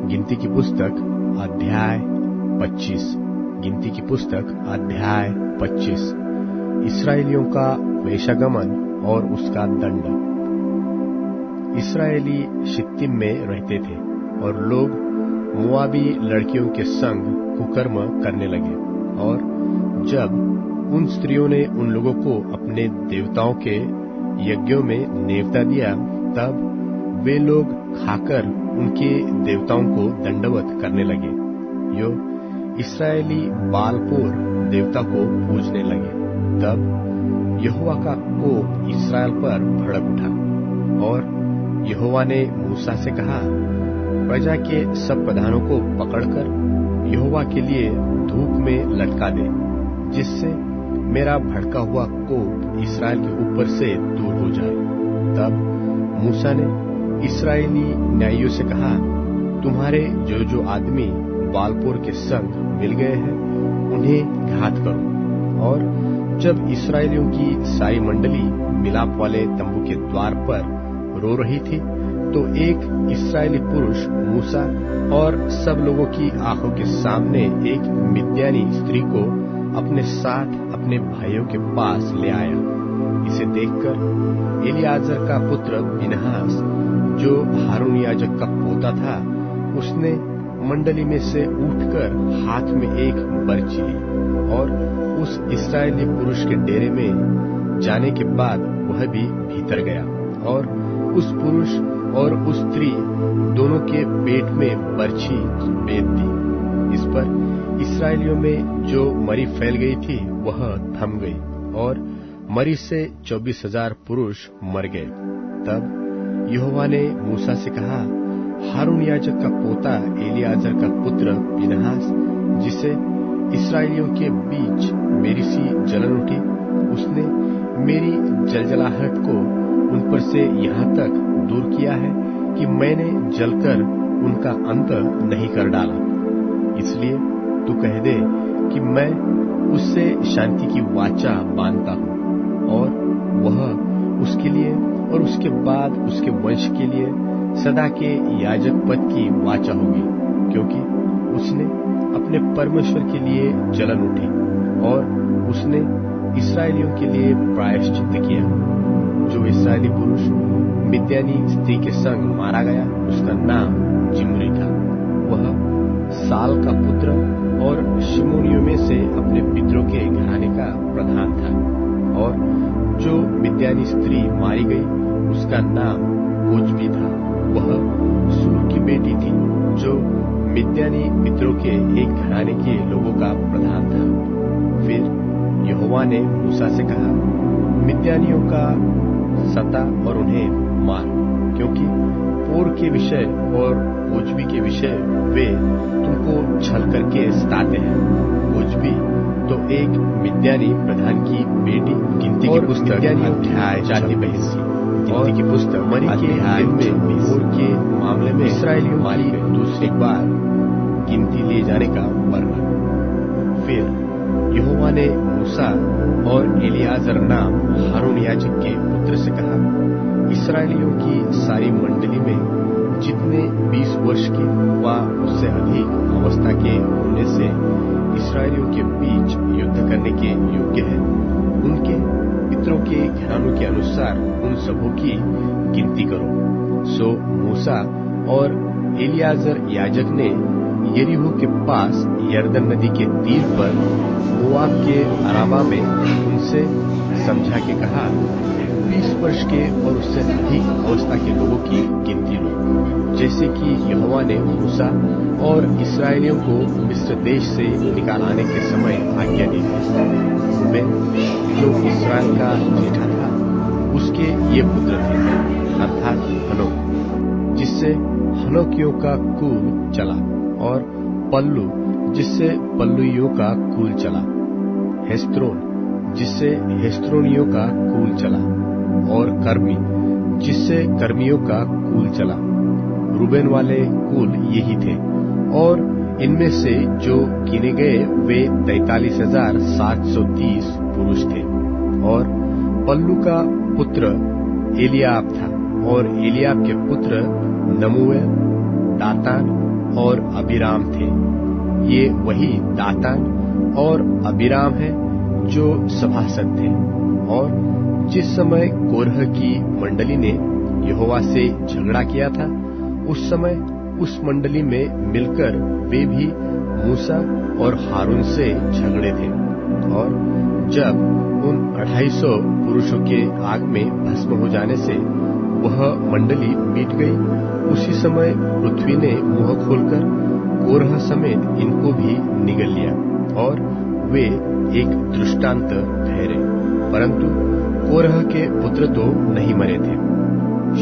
गिनती की पुस्तक अध्याय 25। गिनती की पुस्तक अध्याय 25। इस्राएलियों का वेश्यागमन और उसका दंड। इस्राएली शित्तीम में रहते थे और लोग मोआबी लड़कियों के संग कुकर्म करने लगे। और जब उन स्त्रियों ने उन लोगों को अपने देवताओं के यज्ञों में नेवता दिया, तब वे लोग खाकर उनके देवताओं को दंडवत करने लगे। यो इस्राएली बालपोर देवता को पूजने लगे। तब यहोवा का कोप इस्राएल पर भड़क उठा और यहोवा ने मूसा से कहा, प्रजा के सब प्रधानों को पकड़कर यहोवा के लिए धूप में लटका दे, जिससे मेरा भड़का हुआ कोप इस्राएल के ऊपर से दूर हो जाए। तब मूसा ने इस्राएली न्यायियों से कहा, तुम्हारे जो जो आदमी बालपोर के संग मिल गए हैं, उन्हें घात करो। और जब इस्राएलियों की सारी मंडली मिलाप वाले तंबू के द्वार पर रो रही थी, तो एक इस्राएली पुरुष मूसा और सब लोगों की आंखों के सामने एक मिद्यानी स्त्री को अपने साथ अपने भाइयों के पास ले आया। इसे देखकर एलियाजर का पुत्र फिनहास, जो हारून याजक का पोता था, उसने मंडली में से उठकर हाथ में एक बर्छी ली और उस इस्राएली पुरुष के डेरे में जाने के बाद वह भी भीतर गया और उस पुरुष और उस स्त्री दोनों के पेट में बर्छी बेध दी। इस पर इस्राएलियों में जो मरी फैल गई थी वह थम गई और मरी से 24,000 पुरुष मर गए। तब यहोवा ने मूसा से कहा, हारून याजक का पोता एलियाजर का पुत्र फिनहास, जिसे इस्राएलियों के बीच मेरी सी जलन उठी, उसने मेरी जलजलाहट को उन पर से यहाँ तक दूर किया है कि मैंने जलकर उनका अंत नहीं कर डाला। इसलिए तू कह दे कि मैं उससे शांति की वाचा बांधता हूँ और वह उसके लिए और उसके बाद उसके वंश के लिए सदा के याजक पद की वाचा होगी, क्योंकि उसने अपने परमेश्वर के लिए जलन उठी और उसने इस्राएलियों के लिए प्रायश्चित किया। जो इस्राएली पुरुष मिद्यानी स्त्री के संग मारा गया, उसका नाम जिम्री था। वह साल का पुत्र और शिमोनियों में से अपने पितरों के घराने का प्रधान था। और जो मिद्यानी स्त्री मारी गई, उसका नाम कोजबी था। वह सूर की बेटी थी, जो मिद्यानी पितरों के एक घराने के लोगों का प्रधान था। फिर यहोवा ने मूसा से कहा, मिद्यानियों का सता और उन्हें मार, क्योंकि पोर के विषय और कोजबी के विषय वे तुमको छल करके सताते हैं। कोजबी तो एक मिद्यानी प्रधान की बेटी। गिनती की पुस्तक अध्याय जाति बहसी। गिनती की पुस्तक मरी के दिन में पोर के मामले में इस्राएलियों की दूसरी बार गिनती लिए जाने का वर्णन। फिर यहोवा ने मूसा और एलियाजर नाम हारून याजक के पुत्र से कहा, इस्राएलियों की सारी मंडली में जितने 20 वर्ष के व उससे अधिक अवस्था के होने से इस्राएलियों के बीच युद्ध करने के योग्य है, उनके पितरों के घरानों के अनुसार उन सबों की गिनती करो। सो मूसा और एलियाजर याजक ने यरीहो के पास यरदन नदी के तीर पर मोआब के अराबा में उनसे समझा के कहा, 20 वर्ष के और उससे अधिक अवस्था के लोगों की गिनती लो, जैसे कि यहोवा ने मूसा और इस्राएलियों को मिस्र देश से निकाल आने के समय आज्ञा दी थी। रूबेन, जो इस्राएल का जेठा था, उसके ये पुत्र थे, अर्थात हनोक, जिससे हनोकियों का कुल चला, और पल्लू, जिससे पल्लुइयों का कुल चला, हेस्रोन, जिससे हेस्रोनियों का कुल चला, और कर्मी, जिससे कर्मियों का कुल चला। रूबेन वाले कुल यही थे, और इनमें से जो गिने गए वे 43,730 पुरुष थे। और पल्लू का पुत्र एलियाब था, और एलियाब के पुत्र नमूएल, दातान, और अबीराम थे। ये वही दातान और अबीराम है जो सभासद थे। और जिस समय कोरह की मंडली ने यहोवा से झगड़ा किया था, उस समय उस मंडली में मिलकर वे भी मूसा और हारून से झगड़े थे। और जब उन 250 पुरुषों के आग में भस्म हो जाने से वह मंडली मिट गई, उसी समय पृथ्वी ने मुंह खोलकर कोरह समेत इनको भी निगल लिया और वे एक दृष्टांत ठहरे। परंतु कोरह के पुत्र तो नहीं मरे थे।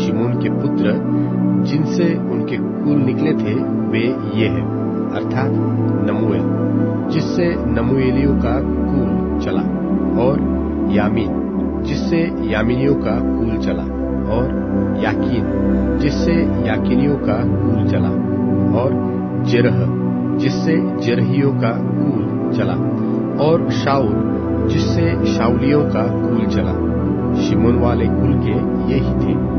शिमोन के पुत्र जिनसे उनके कुल निकले थे वे ये हैं, अर्थात नमूएल, जिससे नमूएलियों का कुल चला, और यामीन, जिससे यामीनियों का कुल चला, और याकीन, जिससे याकीनियों का कुल चला, और जेरह, जिससे जेरहियों का कुल चला, और शाऊल, जिससे शाऊलियों का कुल चला। शिमोन वाले कुल के यही थे।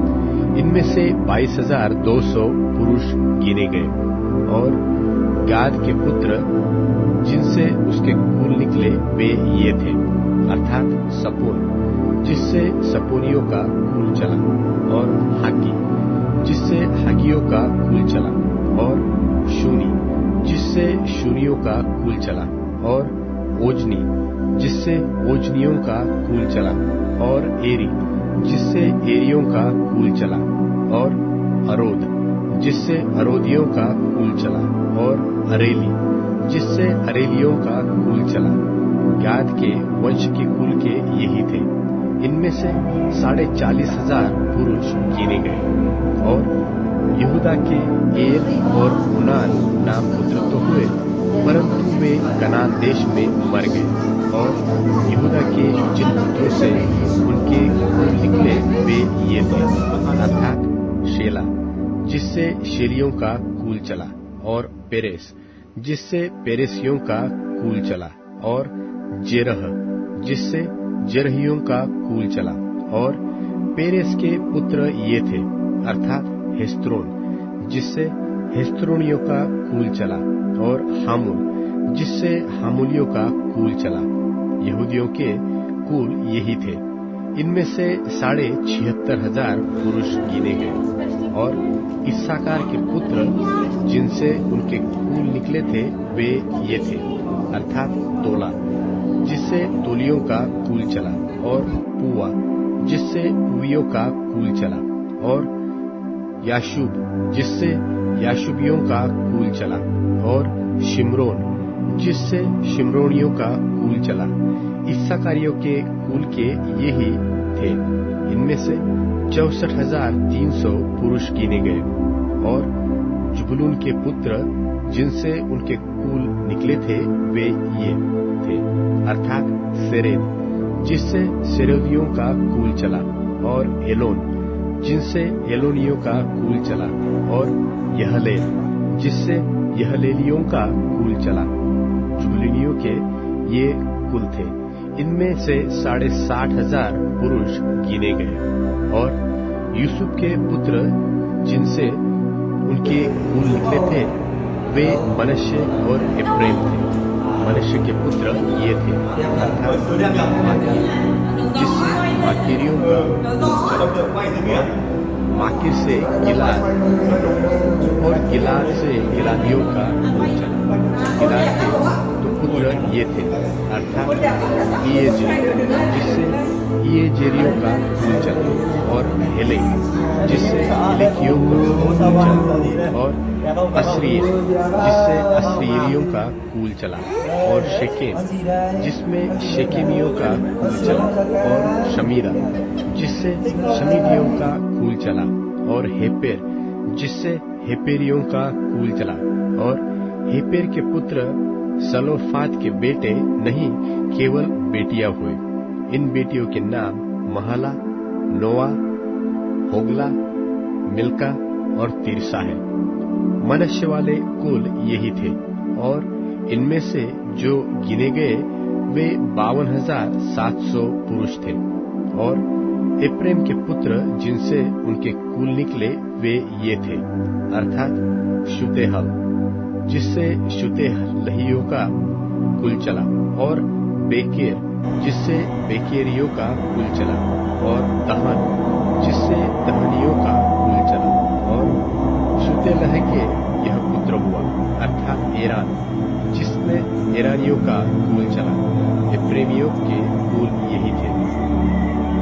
इनमें से 22,200 पुरुष गिने गए। और गाद के पुत्र जिनसे उसके कुल निकले वे ये थे, अर्थात सपोन, जिससे सपोनियों का कुल चला, और हागी, जिससे हागियों का कुल चला, और शूनी, जिससे शूनियों का कुल चला, और ओजनी, जिससे ओजनियों का कुल चला, और एरी, जिससे एरियों का कुल चला, और अरोद, जिससे अरोदियों का कुल चला, और अरेली, जिससे अरेलियों का कुल चला। गाद के वंश के कुल के यही थे। इनमें से 40,500 पुरुष गिने गए। और यहूदा के एर और उनान नाम पुत्र तो हुए, परंतु वे कनान देश में मर गए। और यहूदा के जिन पुत्रों से उनके कुल निकले वे ये थे, अर्थात शेला, जिससे शेलियों का कुल चला, और पेरेस, जिससे पेरेसियों का कुल चला, और जेरह, जिससे जेरहियों का कुल चला। और पेरेस के पुत्र ये थे, अर्थात हेस्रोन, जिससे हेस्रोनियों का कुल चला, और हामुल, जिससे हामुलियों का कुल चला। यहूदियों के कुल यही थे। इनमें से 76,500 पुरुष गिने गए। और इस्साकार के पुत्र जिनसे उनके कुल निकले थे वे ये थे, अर्थात तोला, जिससे तोलियों का कुल चला, और पुआ, जिससे पुवियों का कुल चला, और याशूब, जिससे याशूबियों का कुल चला, और शिमरोन, जिससे शिमरोनियों का कुल चला। इस्साकारियों के कुल के यही थे। इनमें से 64,300 पुरुष गिने गए। और जुबुलून के पुत्र जिनसे उनके कुल निकले थे वे ये थे, अर्थात सेरेद, जिससे सेरेदियों का कुल चला, और एलोन, जिनसे एलोनियों का कुल चला, और यहलेल, जिससे यहलेलियों का कुल चला। जुबुलूनियों के ये कुल थे। इनमें से 60,500 पुरुष गिने गए। और यूसुफ के पुत्र जिनसे उनके कुल निकले थे वे मनश्शे और एफ्रेम थे। मनश्शे के पुत्र ये थे, जिससे माकीरियों का कुल चला, और माकिर से गिलाद, और गिलाद से गिलादियों का कुल चला। गिलाद के पुत्र ये थे, अर्थात इयेजेर, जिससे इयेजेरियों का कुल चला, और हेलेक, जिससे हेलेकियों का कुल चला, और अस्रीएल, जिससे अस्रीएलियों का कुल चला, और शेकेम, जिसमें शेकेमियों का कुल चला, और शमीरा, जिससे शमीरियों का कुल चला, और हेपेर, जिससे हेपेरियों का कुल चला। और हेपेर के पुत्र सलोफाद के बेटे नहीं, केवल बेटियां हुए। इन बेटियों के नाम महला, नोआ, होगला, मिल्का और तिरसा है। मनश्शे वाले कुल यही थे। और इनमें से जो गिने गए वे 52,700 पुरुष थे। और एप्रेम के पुत्र जिनसे उनके कुल निकले वे ये थे, अर्थात शुतेहल, जिससे शुतेलहियों का कुल चला, और बेकेर, जिससे बेकेरियों का कुल चला, और दहन, जिससे दहनियों का कुल चला। और शुतेलह के यह पुत्र हुआ, अर्थात एरान, जिसमें एरानियों का कुल चला। एप्रेमियों के कुल यही थे।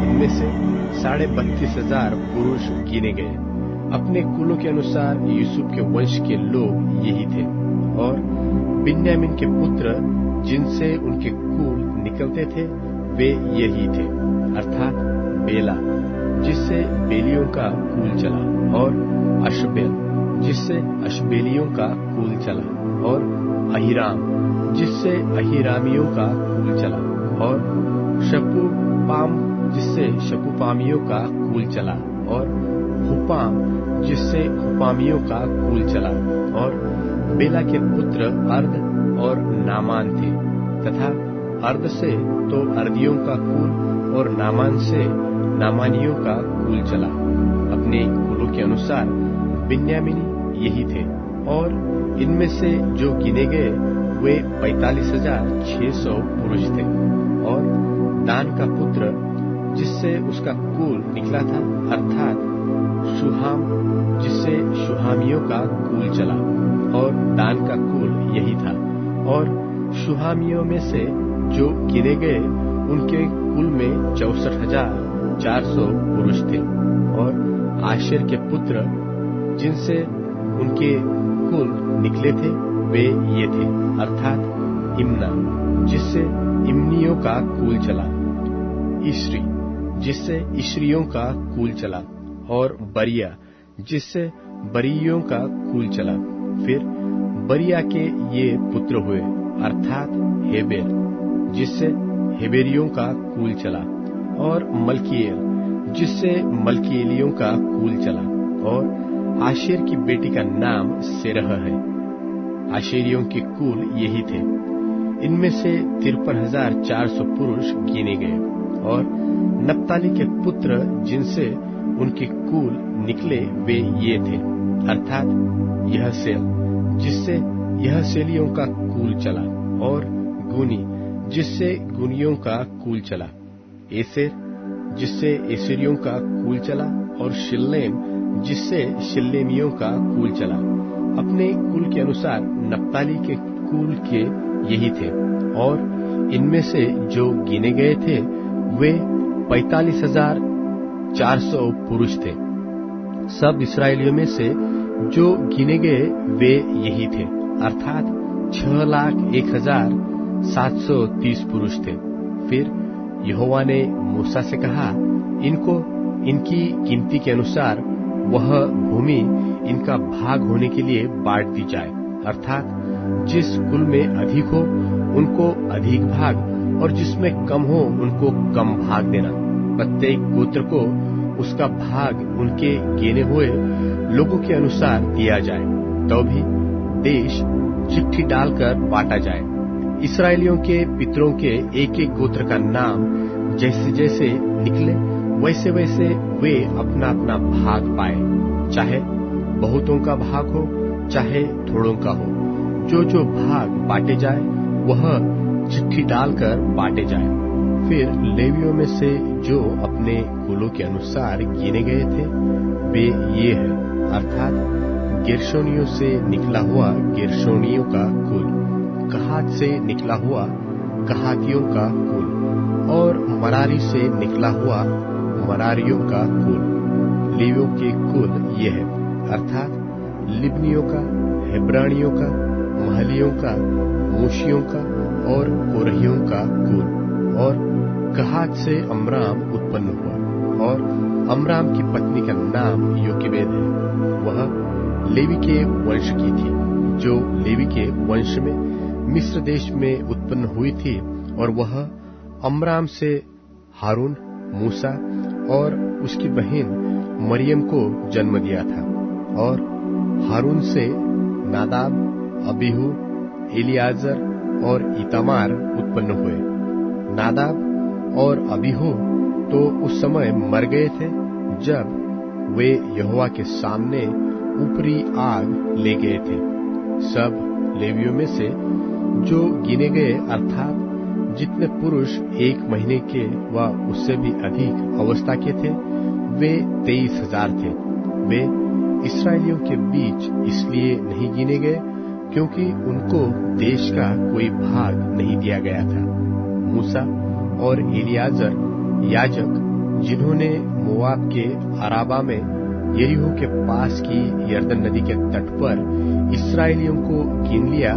इनमें से 32,500 पुरुष गिने गए। अपने कुलों के अनुसार यूसुफ के वंश के लोग यही थे। और बिन्यामीन के पुत्र जिनसे उनके कुल निकलते थे वे यही थे, अर्थात बेला, जिससे बेलियों का कुल चला, और अशबेल, जिससे अशबेलियों का कुल चला, और अहीराम, जिससे अहीरामियों का कुल चला, और शपुपाम, जिससे शपुपामियों का कुल चला, और हुपाम, जिससे हुपामियों का कुल चला। और बेला के पुत्र अर्द और नामान थे, तथा अर्द से तो अर्दियों का कुल, और नामान से नामानियों का कुल चला। अपने कुलों के अनुसार बिन्यामीनी यही थे। और इनमें से जो गिने गए वे 45,600 पुरुष थे। और दान का पुत्र जिससे उसका कुल निकला था, अर्थात शुहाम, जिससे शुहामियों का कुल चला, और दान का कुल यही था। और शुहामियों में से जो गिने गए उनके कुल में 64,400 पुरुष थे। और आशेर के पुत्र जिनसे उनके कुल निकले थे वे ये थे, अर्थात इम्ना, जिससे इम्नियों का कुल चला, इश्री, जिससे इश्रियों का कुल चला, और बरिया, जिससे बरियों का कुल चला। फिर बरिया के ये पुत्र हुए, अर्थात हेबेर, जिससे हेबेरियों का कुल चला, और मल्कीएल, जिससे मल्कीएलियों का कुल चला। और आशेर की बेटी का नाम सेरह है। आशेरियों के कुल यही थे। इनमें से 53,400 पुरुष गिने गए। और नप्ताली के पुत्र जिनसे उनके कुल निकले वे ये थे, अर्थात यहसेल, जिससे यहसेलियों का कुल चला, और गुनी, जिससे गुनियों का कुल चला, एसेर, जिससे एसेरियों का कुल चला, और शिल्लेम, जिससे शिल्लेमियों का कुल चला। अपने कुल के अनुसार नप्ताली के कुल के यही थे। और इनमें से जो गिने गए थे वे 45,400 पुरुष थे। सब इस्राएलियों में से जो गिने गए वे यही थे, अर्थात 6,01,730 पुरुष थे। फिर यहोवा ने मूसा से कहा, इनको इनकी गिनती के अनुसार वह भूमि इनका भाग होने के लिए बांट दी जाए, अर्थात जिस कुल में अधिक हो उनको अधिक भाग, और जिसमें कम हो उनको कम भाग देना। प्रत्येक गोत्र को उसका भाग उनके गिने हुए लोगों के अनुसार दिया जाए। तो भी देश चिट्ठी डालकर बांटा जाए। इस्राएलियों के पितरों के एक एक गोत्र का नाम जैसे जैसे निकले वैसे वैसे वे अपना अपना भाग पाए, चाहे बहुतों का भाग हो चाहे थोड़ों का हो। जो जो भाग बांटे जाए वह चिट्ठी डालकर बांटे जाए। फिर लेवियों में से जो अपने कुलों के अनुसार गिने गए थे वे ये हैं, अर्थात गेर्शोनियों से निकला हुआ गेर्शोनियों का कुल, कहात से निकला हुआ कहातियों का कुल, और मरारी से निकला हुआ मरारियों का कुल। लेवियों के कुल ये है, अर्थात लिब्नियों का, हेब्रानियों का, महलियों का, मूशियों का और कोरहियों का कुल। और कहात से अमराम उत्पन्न हुआ, और अमराम की पत्नी का नाम योकेबेद है। वह लेवी के वंश की थी, जो लेवी के वंश में मिस्र देश में उत्पन्न हुई थी। और वह अमराम से हारून, मूसा और उसकी बहन मरियम को जन्म दिया था। और हारून से नादाब, अबीहू, एलियाजर और इतामार उत्पन्न हुए। नादाब और अबीहू तो उस समय मर गए थे जब वे यहोवा के सामने ऊपरी आग ले गए थे। सब लेवियों में से जो गिने गए, अर्थात जितने पुरुष 1 महीने के व उससे भी अधिक अवस्था के थे, वे 23,000 थे। वे इस्राएलियों के बीच इसलिए नहीं गिने गए क्योंकि उनको देश का कोई भाग नहीं दिया गया था। मूसा और एलियाजर याजक, जिन्होंने मोआब के अराबा में यरीहो के पास की यरदन नदी के तट पर इस्राएलियों को गिन लिया,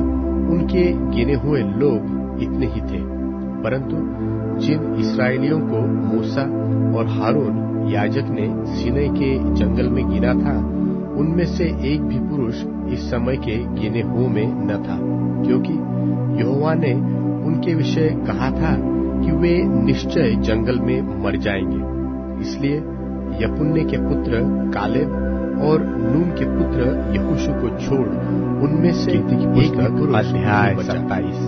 उनके गिने हुए लोग इतने ही थे। परंतु जिन इस्राएलियों को मूसा और हारून याजक ने सीनै के जंगल में गिना था, उनमें से एक भी पुरुष इस समय के गिने हुओं में न था, क्योंकि यहोवा ने उनके विषय कहा था कि वे निश्चय जंगल में मर जाएंगे। इसलिए यपुन्ने के पुत्र कालेब और नून के पुत्र यहोशू को छोड़ उनमें से एक पुरुष अध्याय 27।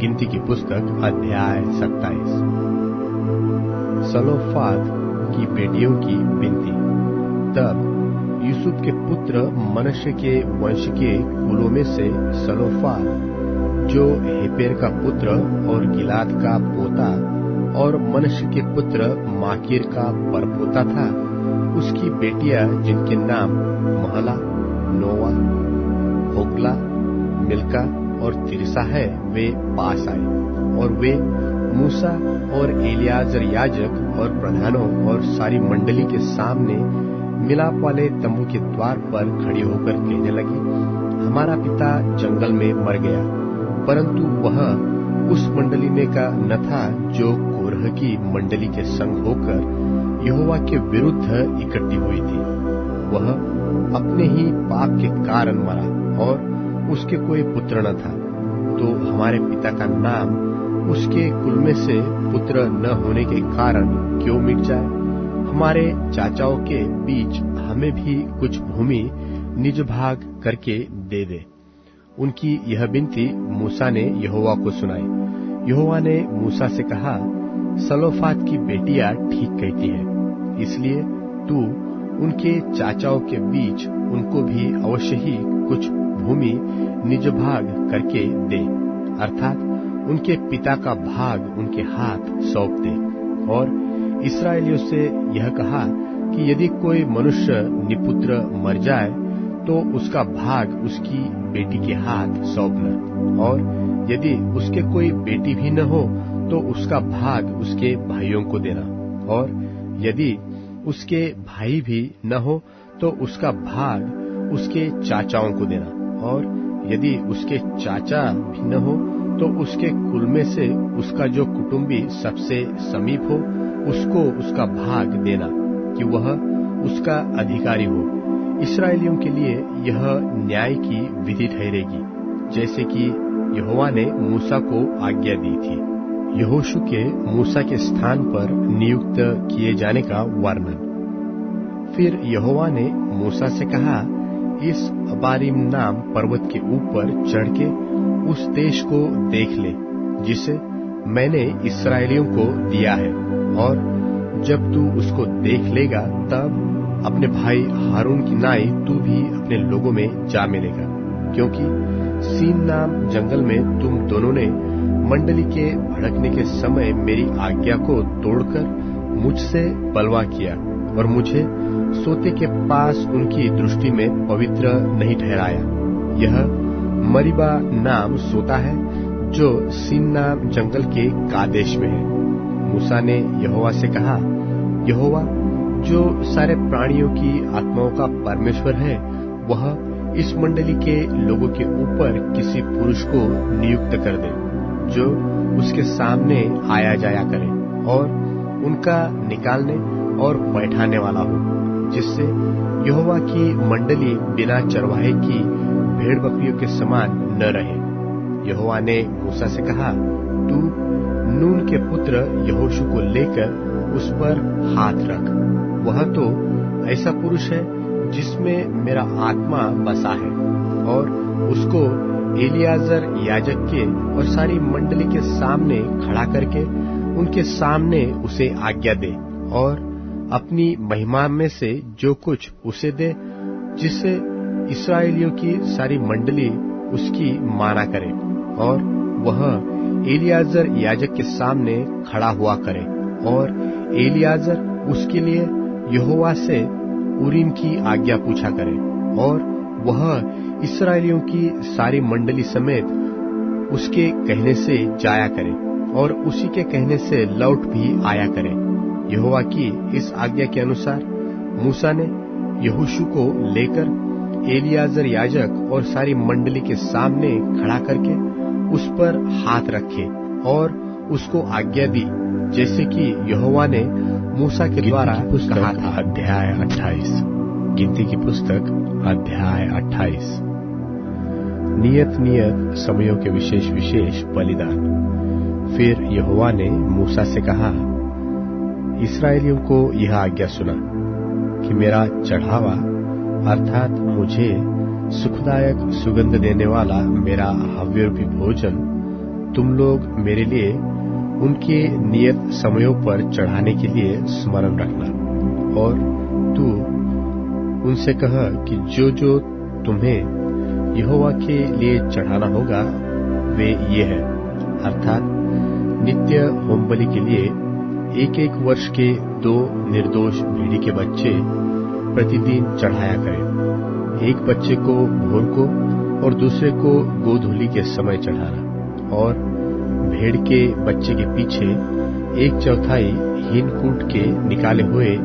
गिनती की पुस्तक अध्याय 27। सलोफाद की बेटियों की विनती। तब यूसुफ के पुत्र मनश्शे के वंश के कुलों में से सलोफाद, जो हेपेर का पुत्र और गिलाद का पोता और मनश्शे के पुत्र माकीर का परपोता था, उसकी बेटियां जिनके नाम महला, नोवा, होग्ला, मिल्का और तिरसा है, वे पास आए। और वे मूसा और एलियाजर याजक और प्रधानों और सारी मंडली के सामने मिलाप वाले तंबू के द्वार पर खड़ी होकर कहने लगी, हमारा पिता जंगल में मर गया। परंतु वह उस मंडली में का न था जो कोरह की मंडली के संग होकर यहोवा के विरुद्ध इकट्ठी हुई थी। वह अपने ही पाप के कारण मरा और उसके कोई पुत्र न था। तो हमारे पिता का नाम उसके कुल में से पुत्र न होने के कारण क्यों मिट जाए? हमारे चाचाओं के बीच हमें भी कुछ भूमि निज भाग करके दे दे। उनकी यह विनती मूसा ने यहोवा को सुनाई। यहोवा ने मूसा से कहा, सलोफाद की बेटियां ठीक कहती है, इसलिए तू उनके चाचाओं के बीच उनको भी अवश्य ही कुछ भूमि निज भाग करके दे, अर्थात उनके पिता का भाग उनके हाथ सौंप दे। और इस्राएलियों से यह कहा कि यदि कोई मनुष्य निपुत्र मर जाए तो उसका भाग उसकी बेटी के हाथ सौंपना, और यदि उसके कोई बेटी भी न हो तो उसका भाग उसके भाइयों को देना, और यदि उसके भाई भी न हो तो उसका भाग उसके चाचाओं को देना, और यदि उसके चाचा भी न हो तो उसके कुल में से उसका जो कुटुंबी सबसे समीप हो उसको उसका भाग देना, कि वह उसका अधिकारी हो। इस्राएलियों के लिए यह न्याय की विधि ठहरेगी, जैसे कि यहोवा ने मूसा को आज्ञा दी थी। यहोशू के मूसा के स्थान पर नियुक्त किए जाने का वर्णन। फिर यहोवा ने मूसा से कहा, इस अबारीम नाम पर्वत के ऊपर चढ़ के उस देश को देख ले जिसे मैंने इस्राएलियों को दिया है, और जब तू उसको देख लेगा तब अपने भाई हारून की नाई तू भी अपने लोगों में जा मिलेगा, क्योंकि सीन नाम जंगल में तुम दोनों ने मंडली के भड़कने के समय मेरी आज्ञा को तोड़कर मुझसे बलवा किया और मुझे सोते के पास उनकी दृष्टि में पवित्र नहीं ठहराया। यह मरीबा नाम सोता है जो सीन नाम जंगल के कादेश में है। मूसा ने यहोवा से कहा, यहोवा जो सारे प्राणियों की आत्माओं का परमेश्वर है, वह इस मंडली के लोगों के ऊपर किसी पुरुष को नियुक्त कर दे जो उसके सामने आया जाया करे और उनका निकालने और बैठाने वाला हो, जिससे यहोवा की मंडली बिना चरवाहे की भेड़ बकरियों के समान न रहे। यहोवा ने मूसा से कहा, तू नून के पुत्र यहोशू को लेकर उस पर हाथ रख। वह तो ऐसा पुरुष है जिसमें मेरा आत्मा बसा है, और उसको एलियाजर याजक के और सारी मंडली के सामने खड़ा करके उनके सामने उसे आज्ञा दे और अपनी महिमा में से जो कुछ उसे दे, जिससे इस्राएलियों की सारी मंडली उसकी माना करे, और वह एलियाजर याजक के सामने खड़ा हुआ करे, और एलियाजर उसके लिए यहोवा से उरीम की आज्ञा पूछा करे, और वह इस्राएलियों की सारी मंडली समेत उसके कहने से जाया करे और उसी के कहने से लौट भी आया करे। यहोवा की इस आज्ञा के अनुसार मूसा ने यहोशू को लेकर एलियाजर याजक और सारी मंडली के सामने खड़ा करके उस पर हाथ रखे और उसको आज्ञा दी, जैसे कि यहोवा ने मूसा के द्वारा कहा था। अध्याय 28। गिनती की पुस्तक अध्याय 28। नियत समयों के विशेष विशेष बलिदान। फिर यहोवा ने मूसा से कहा, इस्राएलियों को यह आज्ञा सुना कि मेरा चढ़ावा अर्थात मुझे सुखदायक सुगंध देने वाला मेरा हव्यरूपी भोजन तुम लोग मेरे लिए उनके नियत समयों पर चढ़ाने के लिए स्मरण रखना, और तू उनसे कह कि जो जो तुम्हें यहोवा के लिए चढ़ाना होगा वे ये है, अर्थात नित्य होमबलि के लिए 1-1 वर्ष के 2 निर्दोष भेड़ी के बच्चे प्रतिदिन चढ़ाया करें, एक बच्चे को भोर को और दूसरे को गोधूली के समय चढ़ाना, और भेड़ के बच्चे के पीछे 1/4 हीन कूट के निकाले हुए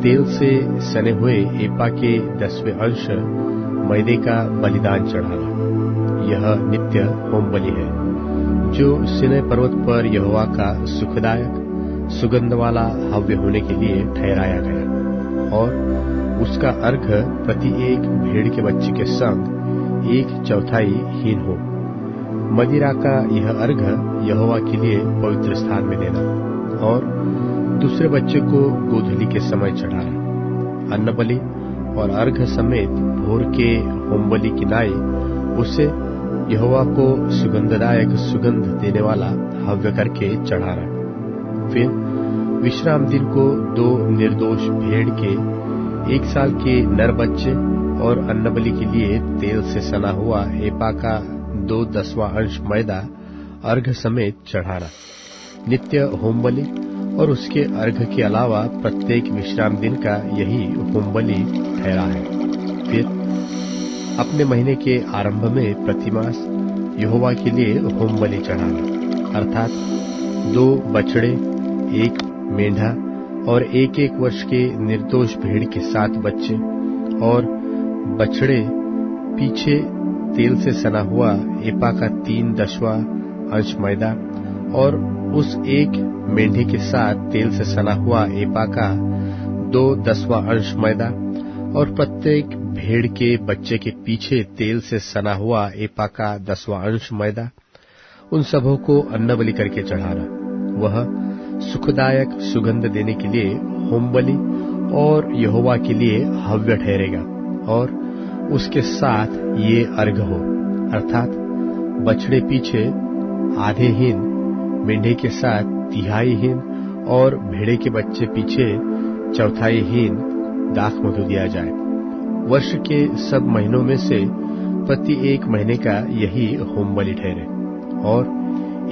तेल से सने हुए एपा के 10वें अंश मैदे का बलिदान चढ़ाना। यह नित्य होमबलि है जो सिनै पर्वत पर यहोवा का सुखदायक सुगंध वाला हव्य होने के लिए ठहराया गया, और उसका अर्घ प्रति एक भेड़ के बच्चे के संग 1/4 हीन हो। मदिरा का यह अर्घ यहोवा के लिए पवित्र स्थान में देना, और दूसरे बच्चे को गोधूली के समय चढ़ाना। अन्नबलि और अर्घ समेत भोर के होमबलि की नाई उसे यहोवा को सुगंधदायक सुगंध देने वाला हव्य करके चढ़ाना। फिर विश्राम दिन को 2 निर्दोष भेड़ के 1 साल के नर बच्चे और अन्नबलि के लिए तेल से सना हुआ एपा का 2/10वां अंश मैदा अर्घ समेत चढ़ाना। नित्य होमबलि और उसके अर्घ के अलावा प्रत्येक विश्राम दिन का यही होमबलि ठहरा है। फिर अपने महीने के आरंभ में प्रतिमास यहोवा के लिए होमबलि चढ़ाना, अर्थात 2 बछड़े, 1 मेंढा और 1-1 वर्ष के निर्दोष भेड़ के 7 बच्चे, और बछड़े पीछे तेल से सना हुआ एपा का 3/10वां अंश मैदा, और उस एक मेंढे के साथ तेल से सना हुआ एपा का 2/10वां अंश मैदा, और प्रत्येक भेड़ के बच्चे के पीछे तेल से सना हुआ एपा का 10वां अंश मैदा, उन सबों को अन्नबलि करके चढ़ाना। वह सुखदायक सुगंध देने के लिए होमबलि और यहोवा के लिए हव्य ठहरेगा, और उसके साथ ये अर्घ हो, अर्थात बछड़े पीछे आधे हीन, मेंढे के साथ 1/3 हीन और भेड़े के बच्चे पीछे 1/4 हीन दाख मधु दिया जाए। वर्ष के सब महीनों में से प्रति 1 महीने का यही होमबलि ठहरे, और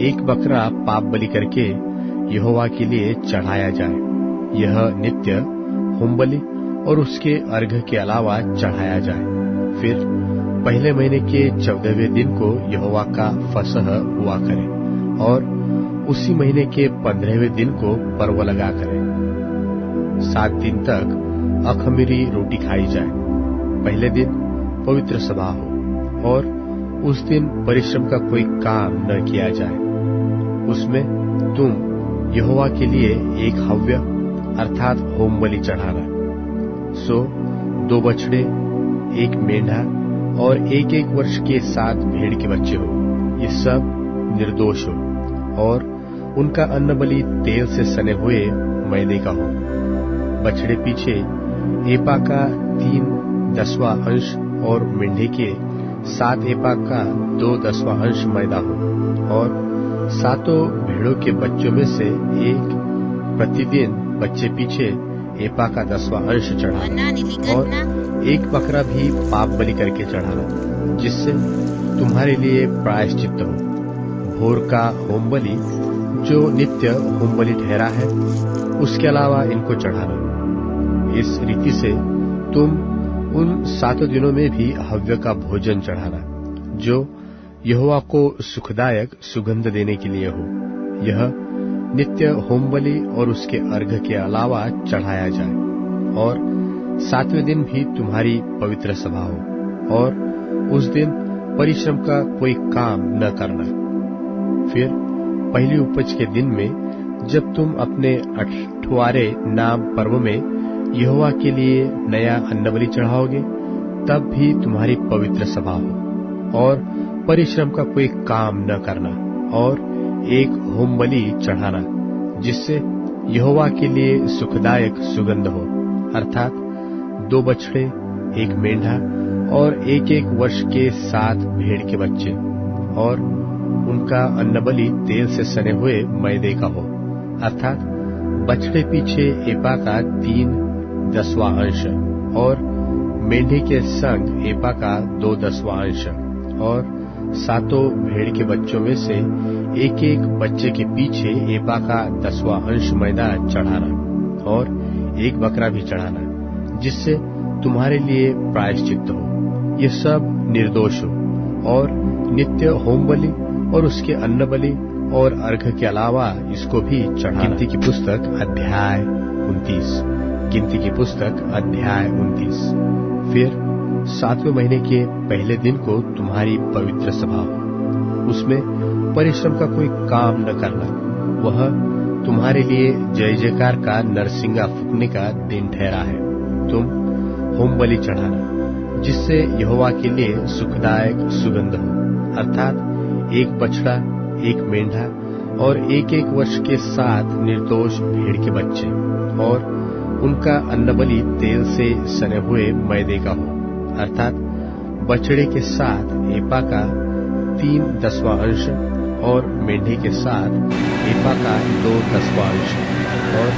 1 बकरा पाप बलि करके यहोवा के लिए चढ़ाया जाए। यह नित्य होमबलि और उसके अर्घ के अलावा चढ़ाया जाए। फिर पहले महीने के 14वें दिन को यहोवा का फसह हुआ करे, और उसी महीने के 15वें दिन को पर्व लगा करे। 7 दिन तक अखमीरी रोटी खाई जाए। पहले दिन पवित्र सभा हो, और उस दिन परिश्रम का कोई काम न किया जाए। उसमें तुम यहोवा के लिए एक हव्य अर्थात होमबलि चढ़ाना। सो 2 बछड़े, 1 मेंढा और 1-1 वर्ष के 7 भेड़ के बच्चे हो, ये सब निर्दोष हो, और उनका अन्नबलि तेल से सने हुए मैदे का हो। बछड़े पीछे एपा का 3/10वां अंश और मेंढे के 7 एपा का 2/10वां अंश मैदा हो, और 7 भेड़ों के बच्चों में से एक प्रतिदिन बच्चे पीछे एपा का 10वां अंश चढ़ाना, और एक बकरा भी पाप बलि करके चढ़ाना, जिससे तुम्हारे लिए प्रायश्चित हो। भोर का होम बलि जो नित्य होम बलि ठहरा है, उसके अलावा इनको चढ़ाना। इस रीति से तुम उन 7 दिनों में भी हव्य का भोजन चढ़ाना, जो यहोवा को सुखदायक सुगंध देने के लिए हो। यह नित्य होम बलि और उसके अर्घ के अलावा चढ़ाया जाए, और 7वें दिन भी तुम्हारी पवित्र सभा हो, और उस दिन परिश्रम का कोई काम न करना। फिर पहली उपज के दिन में, जब तुम अपने 8वें नाम पर्व में यहोवा के लिए नया अन्नबलि चढ़ाओगे, तब भी तुम्हारी पवित्र सभा हो, और परिश्रम का कोई काम न करना, और एक होम बलि चढ़ाना, जिससे यहोवा के लिए सुखदायक सुगंध हो, अर्थात 2 बछड़े, 1 मेंढा और 1 वर्ष के 7 भेड़ के बच्चे, और उनका अन्नबलि तेल से सने हुए मैदे का हो, अर्थात बछड़े पीछे एपा का 3/10वां अंश, और मेंढे के संग एपा का 2/10वां अंश, और 7 भेड़ के बच्चों में से 1 बच्चे के पीछे एपा का 10वां अंश मैदा चढ़ाना, और 1 बकरा भी चढ़ाना, जिससे तुम्हारे लिए प्रायश्चित हो। ये सब निर्दोष हो, और नित्य होम बलि और उसके अन्न बलि और अर्घ के अलावा इसको भी चढ़ाना। गिनती की पुस्तक अध्याय 29। गिनती की पुस्तक अध्याय 29। फिर 7वें महीने के पहले दिन को तुम्हारी पवित्र सभा हो, उसमें परिश्रम का कोई काम न करना। वह तुम्हारे लिए जय जयकार का नरसिंगा फूंकने का दिन ठहरा है। तुम होम बलि चढ़ाना, जिससे यहोवा के लिए सुखदायक सुगंध हो, अर्थात 1 बछड़ा, 1 मेंढा और 1 वर्ष के 7 निर्दोष भेड़ के बच्चे, और उनका अन्नबलि तेल से सने हुए मैदे का हो, अर्थात बछड़े के 7 एपा का 3/10वां अंश, और मेंढे के 7 एपा का 2/10वां अंश, और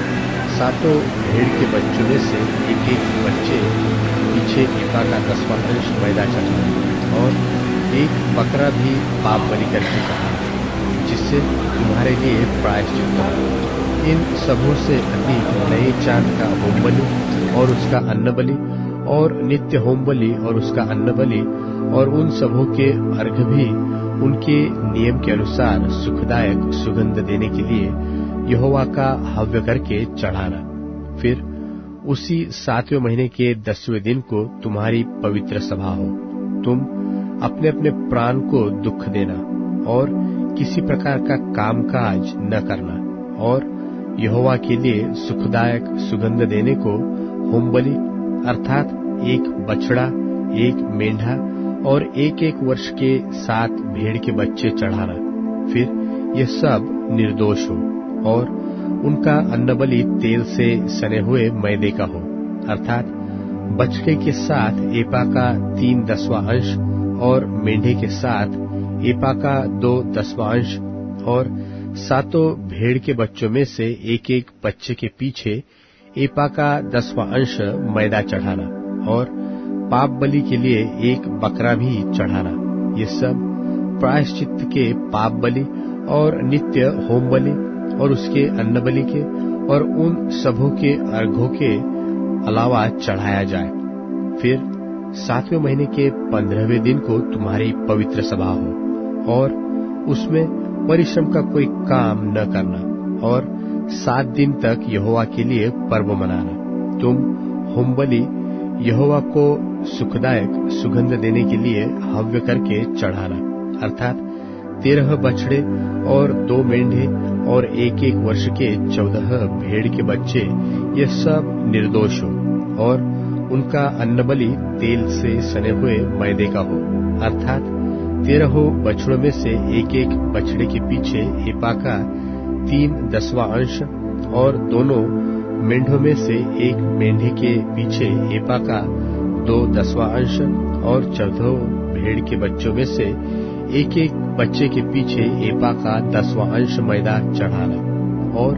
7 भेड़ के बच्चों में से 1 बच्चे पीछे एपा का 10वां अंश मैदा चढ़ाना, और 1 बकरा भी पाप बलि करके चढ़ाना, जिससे तुम्हारे लिए प्रायश्चित हो। इन सबों से अधिक नए चांद का होम बलि और उसका अन्न बलि, और नित्य होम बलि और उसका अन्न बलि, और उन सबों के अर्घ भी उनके नियम के अनुसार सुखदायक सुगंध देने के लिए यहोवा का हव्य करके चढ़ाना। फिर उसी 7वें महीने के 10वें दिन को तुम्हारी पवित्र सभा हो। तुम अपने अपने प्राण को दुख देना, और किसी प्रकार का कामकाज न करना, और यहोवा के लिए सुखदायक सुगंध देने को होम बलि, अर्थात 1 बछड़ा, 1 मेंढा और 1 वर्ष के 7 भेड़ के बच्चे चढ़ाना। फिर ये सब निर्दोष हो, और उनका अन्नबलि तेल से सने हुए मैदे का हो, अर्थात बछड़े के 7 एपा का 3/10वां अंश, और मेंढे के 7 एपा का 2/10वां अंश, और 7 भेड़ के बच्चों में से 1 बच्चे के पीछे एपा का 10वां अंश मैदा चढ़ाना, और पाप बलि के लिए 1 बकरा भी चढ़ाना। ये सब प्रायश्चित के पाप बलि और नित्य होम बलि और उसके अन्न बलि के और उन सबों के अर्घों के अलावा चढ़ाया जाए। फिर 7वें महीने के 15वें दिन को तुम्हारी पवित्र सभा हो, और उसमें परिश्रम का कोई काम न करना, और 7 दिन तक यहोवा के लिए पर्व मनाना। तुम होम बलि यहोवा को सुखदायक सुगंध देने के लिए हव्य करके चढ़ाना, अर्थात 13 बछड़े और 2 मेंढे और 1 वर्ष के 14 भेड़ के बच्चे, ये सब निर्दोष हो, और उनका अन्नबलि तेल से सने हुए मैदे का हो, अर्थात 13 बछड़ों में से 1 बछड़े के पीछे एपा का 3/10वां अंश, और दोनों मेंढों में से 1 मेंढे के पीछे एपा का 2/10वां अंश, और 14 भेड़ के बच्चों में से एक एक बच्चे के पीछे एपा का 10वां अंश मैदा चढ़ाना और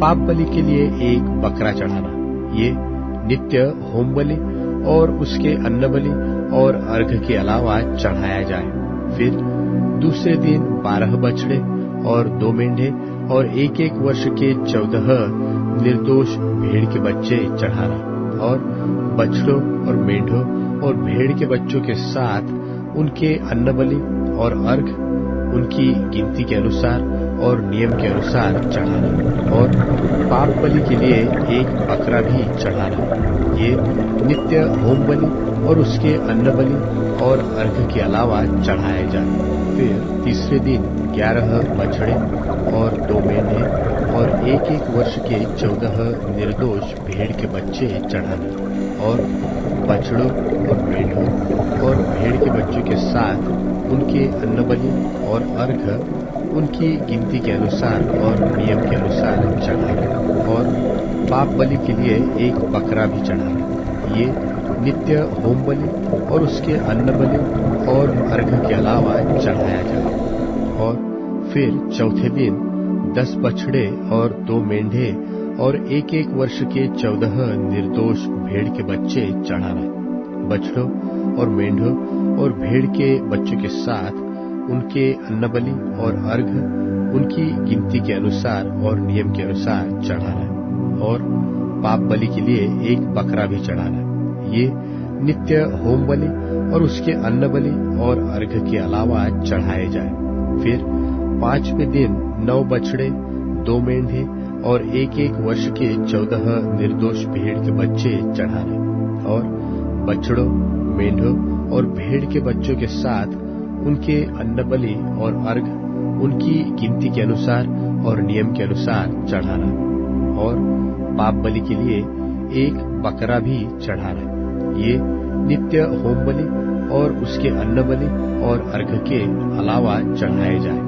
पाप बलि के लिए एक बकरा चढ़ाना। ये नित्य होम बलि और उसके अन्न बलि और अर्घ के अलावा चढ़ाया जाए। फिर दूसरे दिन 12 बछड़े और 2 मेंढे और एक एक वर्ष के 14 निर्दोष भेड़ के बच्चे चढ़ाना और बछड़ों और मेंढों और भेड़ के बच्चों के साथ उनके अन्न बलि और अर्घ उनकी गिनती के अनुसार और नियम के अनुसार चढ़ाना और पाप बलि के लिए एक बकरा भी चढ़ाना। ये नित्य होम बलि और उसके अन्न बलि और अर्घ के अलावा चढ़ाया जाए। फिर तीसरे दिन 11 बछड़े और 2 मेंढे और एक एक वर्ष के 14 निर्दोष भेड़ के बच्चे चढ़ाना और बछड़ों और मेंढों और भेड़ के बच्चों के साथ उनके अन्न बलि और अर्घ उनकी गिनती के अनुसार और नियम के अनुसार चढ़ाना और पाप बलि के लिए एक बकरा भी चढ़ाना। ये नित्य होम बलि और उसके अन्न बलि और अर्घ के अलावा चढ़ाया जाए। और फिर चौथे दिन 10 बछड़े और 2 मेंढे और एक एक वर्ष के 14 निर्दोष भेड़ के बच्चे चढ़ाना। बछड़ों और मेंढों और भेड़ के बच्चों के साथ उनके अन्न बलि और अर्घ उनकी गिनती के अनुसार और नियम के अनुसार चढ़ाना और पाप बलि के लिए एक बकरा भी चढ़ाना। ये नित्य होम बलि और उसके अन्न बलि और अर्घ के अलावा चढ़ाए जाए। फिर 5वें दिन 9 बछड़े 2 मेंढे और एक एक वर्ष के 14 निर्दोष भेड़ के बच्चे चढ़ाना और बछड़ों मेंढों और भेड़ के बच्चों के साथ उनके अन्न बलि और अर्घ उनकी गिनती के अनुसार और नियम के अनुसार चढ़ाना और पाप बलि के लिए एक बकरा भी चढ़ाना। ये नित्य होम बलि और उसके अन्न बलि और अर्घ के अलावा चढ़ाए जाए।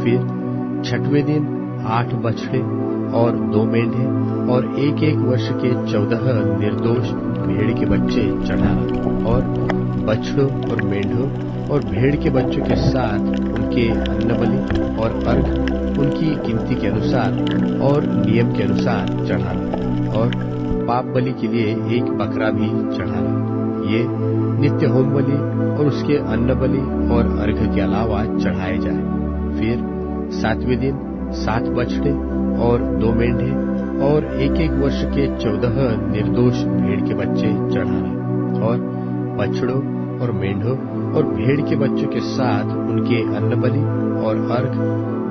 फिर 6वें दिन 8 बछड़े और 2 मेंढे और एक एक वर्ष के 14 निर्दोष भेड़ के बच्चे चढ़ाना और बछड़ों और मेंढों और भेड़ के बच्चों के साथ उनके अन्न बलि और अर्घ उनकी गिनती के अनुसार और नियम के अनुसार चढ़ाना और पाप बलि के लिए एक बकरा भी चढ़ाना। ये नित्य होम बलि और उसके अन्न बलि और अर्घ के अलावा चढ़ाए जाए। फिर 7वें दिन 7 बछड़े और 2 मेंढे और एक एक वर्ष के 14 निर्दोष भेड़ के बच्चे चढ़ाना और बछड़ों और मेंढों और भेड़ के बच्चों के साथ उनके अन्न बलि और अर्घ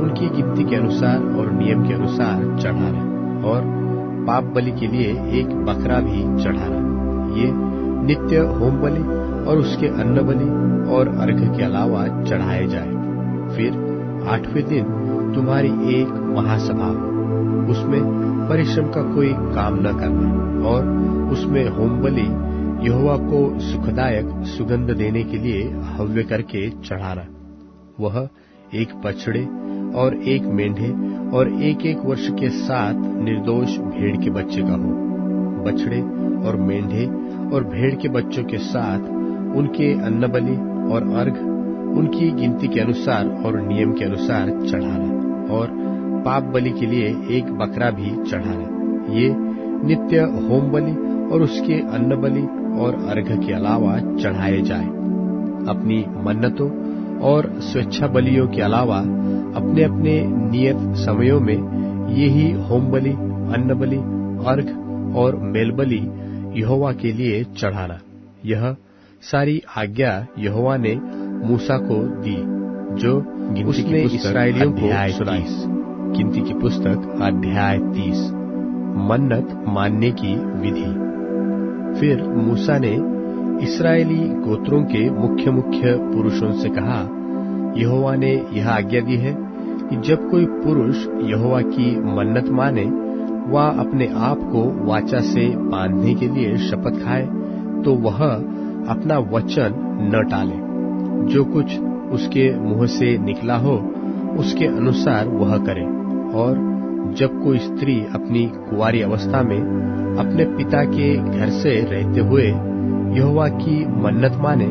उनकी गिनती के अनुसार और नियम के अनुसार चढ़ाना और पाप बलि के लिए एक बकरा भी चढ़ाना। ये नित्य होम बलि और उसके अन्न बलि और अर्घ के अलावा चढ़ाए जाए। फिर 8वें दिन तुम्हारी एक महासभा हो, उसमें परिश्रम का कोई काम न करना और उसमें होम बलि यहोवा को सुखदायक सुगंध देने के लिए हव्य करके चढ़ाना। वह एक बछड़े और एक मेंढे और एक एक वर्ष के 7 निर्दोष भेड़ के बच्चे का हो। बछड़े और मेंढे और भेड़ के बच्चों के साथ उनके अन्न बलि और अर्घ उनकी गिनती के अनुसार और नियम के अनुसार चढ़ाना और पाप बलि के लिए एक बकरा भी चढ़ाना। ये नित्य होम बलि और उसके अन्न बलि और अर्घ के अलावा चढ़ाए जाए। अपनी मन्नतों और स्वेच्छा बलियों के अलावा अपने अपने नियत समयों में यही होम बलि, अन्न बलि, अर्घ और मेल बलि यहोवा के लिए चढ़ाना। यह सारी आज्ञा यहोवा ने मूसा को दी, जो उसने इस्राएलियों को सुनाई। गिनती की पुस्तक अध्याय 30। मन्नत मानने की विधि। फिर मूसा ने इस्राएली गोत्रों के मुख्य मुख्य पुरुषों से कहा, यहोवा ने यह आज्ञा दी है कि जब कोई पुरुष यहोवा की मन्नत माने व अपने आप को वाचा से बांधने के लिए शपथ खाए, तो वह अपना वचन न टाले। जो कुछ उसके मुंह से निकला हो उसके अनुसार वह करे। और जब कोई स्त्री अपनी कुंवारी अवस्था में अपने पिता के घर से रहते हुए यहोवा की मन्नत माने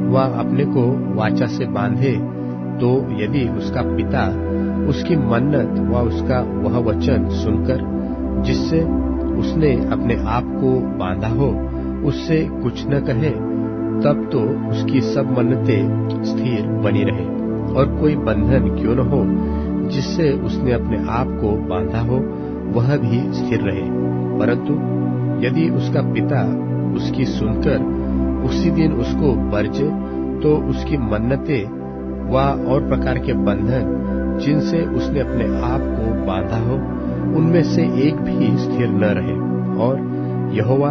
व अपने को वाचा से बांधे, तो यदि उसका पिता उसकी मन्नत व उसका वह वचन सुनकर जिससे उसने अपने आप को बांधा हो उससे कुछ न कहे, तब तो उसकी सब मन्नतें स्थिर बनी रहे, और कोई बंधन क्यों न हो जिससे उसने अपने आप को बांधा हो वह भी स्थिर रहे। परंतु यदि उसका पिता उसकी सुनकर उसी दिन उसको वर्जे, तो उसकी मन्नतें व और प्रकार के बंधन जिनसे उसने अपने आप को बांधा हो उनमें से एक भी स्थिर न रहे। और यहोवा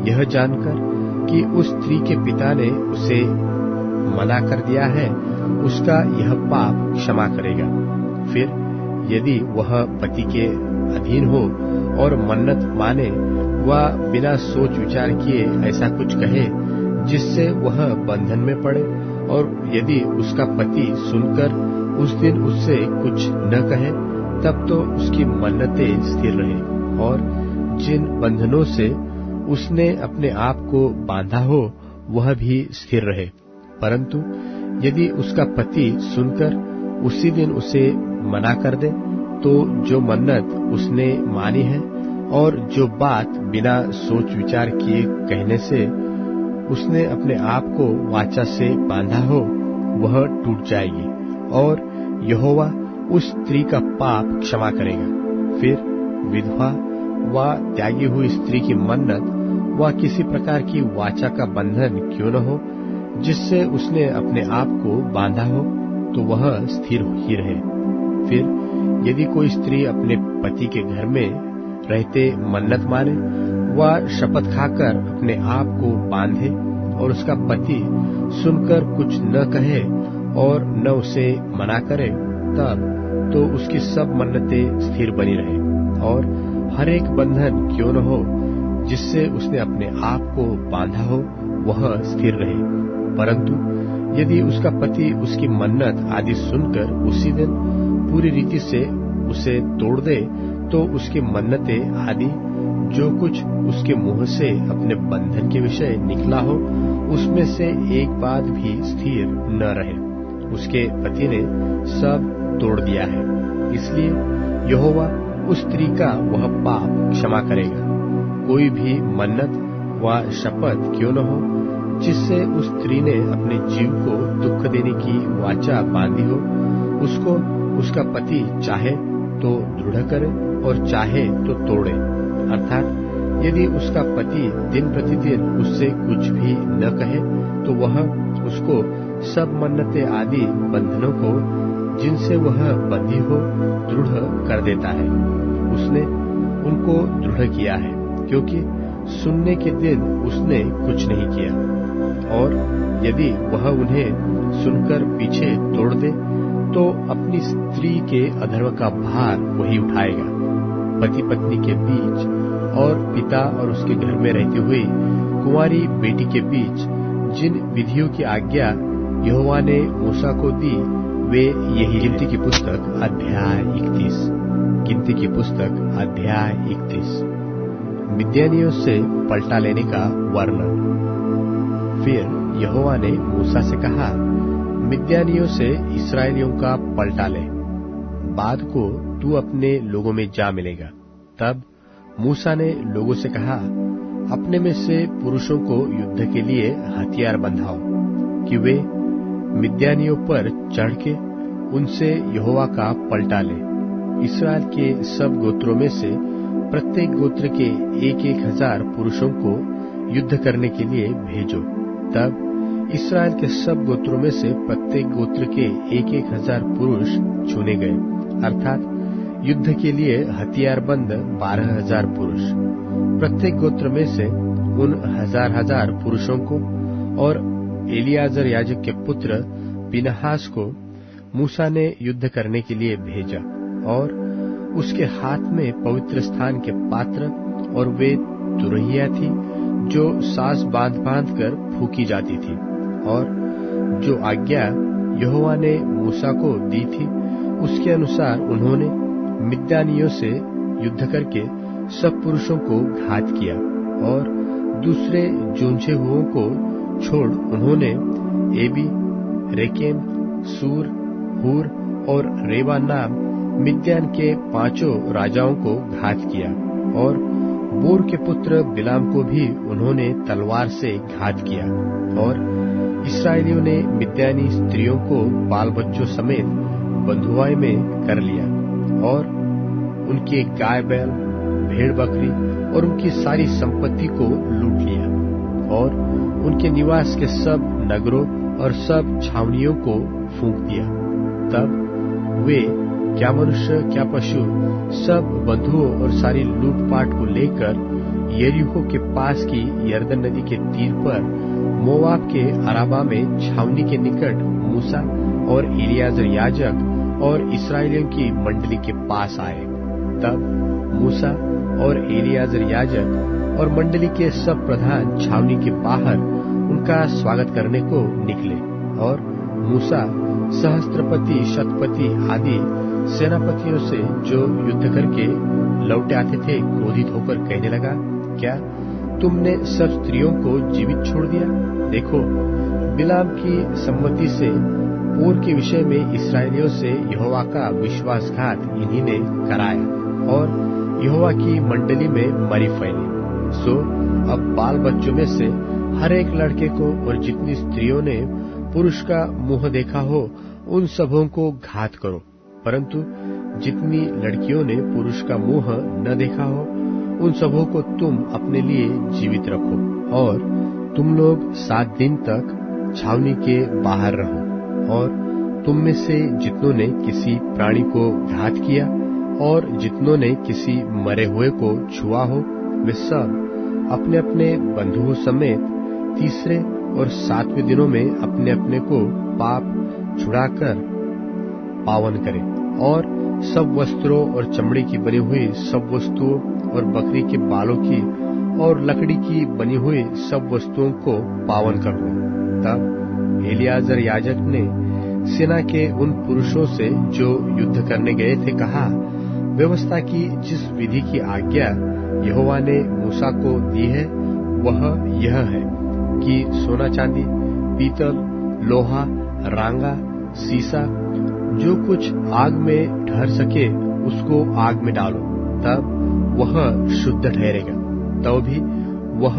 यह जानकर कि उस स्त्री के पिता ने उसे मना कर दिया है, उसका यह पाप क्षमा करेगा। फिर यदि वह पति के अधीन हो और मन्नत माने व बिना सोच विचार किए ऐसा कुछ कहे जिससे वह बंधन में पड़े, और यदि उसका पति सुनकर उस दिन उससे कुछ न कहे, तब तो उसकी मन्नतें स्थिर रहे, और जिन बंधनों से उसने अपने आप को बांधा हो वह भी स्थिर रहे। परंतु यदि उसका पति सुनकर उसी दिन उसे मना कर दे, तो जो मन्नत उसने मानी है और जो बात बिना सोच विचार किए कहने से उसने अपने आप को वाचा से बांधा हो वह टूट जाएगी, और यहोवा उस स्त्री का पाप क्षमा करेगा। फिर विधवा व त्यागी हुई स्त्री की मन्नत व किसी प्रकार की वाचा का बंधन क्यों न हो जिससे उसने अपने आप को बांधा हो, तो वह स्थिर ही रहे। फिर यदि कोई स्त्री अपने पति के घर में रहते मन्नत माने व शपथ खाकर अपने आप को बांधे, और उसका पति सुनकर कुछ न कहे और न उसे मना करे, तब तो उसकी सब मन्नतें स्थिर बनी रहे, और हर एक बंधन क्यों न हो जिससे उसने अपने आप को बांधा हो वह स्थिर रहे। परंतु यदि उसका पति उसकी मन्नत आदि सुनकर उसी दिन पूरी रीति से उसे तोड़ दे, तो उसकी मन्नतें आदि जो कुछ उसके मुंह से अपने बंधन के विषय निकला हो उसमें से एक बात भी स्थिर न रहे, उसके पति ने सब तोड़ दिया है। इसलिए यहोवा उस स्त्री का वह पाप क्षमा करेगा। कोई भी मन्नत व शपथ क्यों न हो जिससे उस स्त्री ने अपने जीव को दुख देने की वाचा बांधी हो, उसको उसका पति चाहे तो दृढ़ करे और चाहे तो तोड़े। अर्थात यदि उसका पति दिन प्रतिदिन उससे कुछ भी न कहे, तो वह उसको सब मन्नतें आदि बंधनों को जिनसे वह बंधी हो दृढ़ कर देता है। उसने उनको दृढ़ किया है, क्योंकि सुनने के दिन उसने कुछ नहीं किया। और यदि वह उन्हें सुनकर पीछे तोड़ दे, तो अपनी स्त्री के अधर्म का भार वही उठाएगा। पति पत्नी के बीच और पिता और उसके घर में रहती हुई कुंवारी बेटी के बीच जिन विधियों की आज्ञा यहोवा ने मूसा को दी, वे यही। गिनती की पुस्तक अध्याय 31। गिनती की पुस्तक अध्याय 31। मिद्यानियों से पलटा लेने का वर्णन। फिर यहोवा ने मूसा से कहा, मिद्यानियों से इस्राएलियों का पलटा ले, बाद को तू अपने लोगों में जा मिलेगा। तब मूसा ने लोगों से कहा, अपने में से पुरुषों को युद्ध के लिए हथियार बंधाओ कि वे मिद्यानियों पर चढ़ के उनसे यहोवा का पलटा ले। इस्राएल के सब गोत्रों में से प्रत्येक गोत्र के 1,000 पुरुषों को युद्ध करने के लिए भेजो। तब इस्राएल के सब गोत्रों में से प्रत्येक गोत्र के 1,000 पुरुष चुने गए, अर्थात युद्ध के लिए हथियारबंद 12,000 पुरुष। प्रत्येक गोत्र में से उन 1,000 पुरुषों को और एलियाजर याजक के पुत्र पिनहास को मूसा ने युद्ध करने के लिए भेजा, और उसके हाथ में पवित्र स्थान के पात्र और वे तुरहिया थी जो सास बांध बांध कर फूकी जाती थी। और जो आज्ञा यहोवा ने मूसा को दी थी उसके अनुसार उन्होंने मिद्यानियों से युद्ध करके सब पुरुषों को घात किया, और दूसरे जूझे हुओं को छोड़ उन्होंने एबी, रेकेम, सूर, हूर और रेवा नाम मिद्यान के 5 राजाओं को घात किया, और बोर के पुत्र बिलाम को भी उन्होंने तलवार से घात किया। और इस्राएलियों ने मिद्यानी स्त्रियों को बाल बच्चों समेत बंधुआई में कर लिया, और उनके गाय बैल, भेड़ बकरी और उनकी सारी संपत्ति को लूट लिया, और उनके निवास के सब नगरों और सब छावनियों को फूंक दिया। तब वे, क्या मनुष्य क्या पशु, सब बंधुओं और सारी लूटपाट को लेकर यरीहो के पास की यरदन नदी के तीर पर मोआब के अराबा में छावनी के निकट मूसा और एलियाजर याजक और इस्राएलियों की मंडली के पास आए। तब मूसा और एलियाजर याजक और मंडली के सब प्रधान छावनी के बाहर उनका स्वागत करने को निकले, और मूसा सहस्त्रपति, शतपति आदि सेनापतियों से जो युद्ध करके लौटे आते थे क्रोधित होकर कहने लगा, क्या तुमने सब स्त्रियों को जीवित छोड़ दिया? देखो, बिलाम की सम्मति से पोर के विषय में इस्राएलियों से यहोवा का विश्वासघात इन्हीं ने कराया, और यहोवा की मंडली में मरी फैली। सो अब बाल बच्चों में से हर एक लड़के को और जितनी स्त्रियों ने पुरुष का मुंह देखा हो उन सबों को घात करो, परंतु जितनी लड़कियों ने पुरुष का मुंह न देखा हो उन सबों को तुम अपने लिए जीवित रखो, और तुम लोग 7 दिन तक छावनी के बाहर रहो। और तुम में से जितनों ने किसी प्राणी को घात किया और जितनों ने किसी मरे हुए को छुआ हो, वे सब अपने अपने बंधुओं समेत तीसरे और 7वें दिनों में अपने अपने को पाप छुड़ाकर पावन करें, और सब वस्त्रों और चमड़ी की बनी हुई सब वस्तुओं और बकरी के बालों की और लकड़ी की बनी हुई सब वस्तुओं को पावन कर दो। तब एलियाजर याजक ने सेना के उन पुरुषों से जो युद्ध करने गए थे कहा, व्यवस्था की जिस विधि की आज्ञा यहोवा ने मूसा को दी है वह यह है कि सोना चांदी, पीतल, लोहा, रांगा, सीसा, जो कुछ आग में ठहर सके उसको आग में डालो, तब वह शुद्ध ठहरेगा। तो भी वह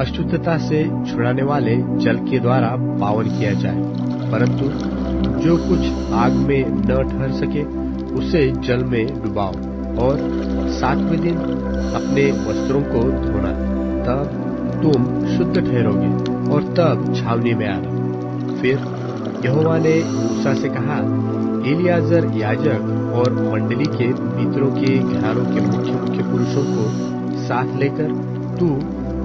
अशुद्धता से छुड़ाने वाले जल के द्वारा पावन किया जाए, परंतु जो कुछ आग में न ठहर सके उसे जल में डुबाओ, और 7वें दिन अपने वस्त्रों को धोना, तब तुम शुद्ध ठहरोगे, और तब छावनी में आना। फिर यहोवा ने मूसा से कहा, एलियाजर याजक और मंडली के पितरों के घरानों के मुख्य पुरुषों को साथ लेकर तू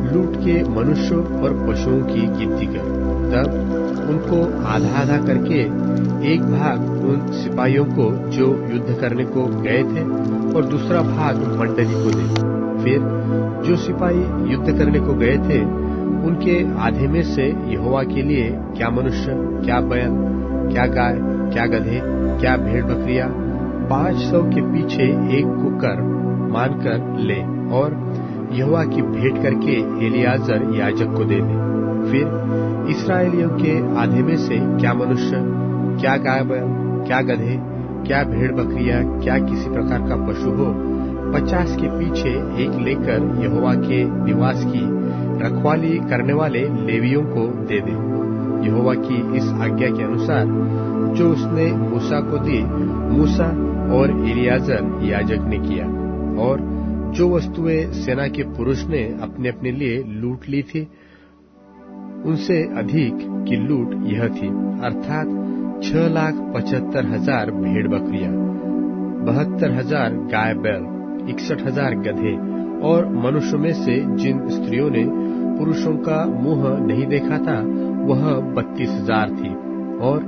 लूट के मनुष्यों और पशुओं की गिनती कर। तब उनको आधा आधा करके एक भाग उन सिपाहियों को जो युद्ध करने को गए थे और दूसरा भाग मंडली को दे। फिर जो सिपाही युद्ध करने को गए थे उनके आधे में से यहोवा के लिए क्या मनुष्य, क्या बैल, क्या गाय, क्या गधे, क्या भेड़ बकरियां 500 के पीछे एक कुकर मानकर ले, और यहोवा की भेंट करके एलियाजर याजक को दे दे। फिर इस्राएलियों के आधे में से क्या मनुष्य, क्या गाय बैल, क्या गधे, क्या भेड़ बकरियां, क्या किसी प्रकार का पशु हो 50 के पीछे एक लेकर यहोवा के निवास की रखवाली करने वाले लेवियों को दे दे। यहोवा की इस आज्ञा के अनुसार जो उसने मूसा को दी, मूसा और एलियाजर याजक ने किया। और जो वस्तुएं सेना के पुरुष ने अपने अपने लिए लूट ली थी उनसे अधिक की लूट यह थी, अर्थात 6,75,000 भेड़ बकरियां, 72,000 गाय बैल, 61,000 गधे, और मनुष्यों में से जिन स्त्रियों ने पुरुषों का मुंह नहीं देखा था वह 32,000 थी। और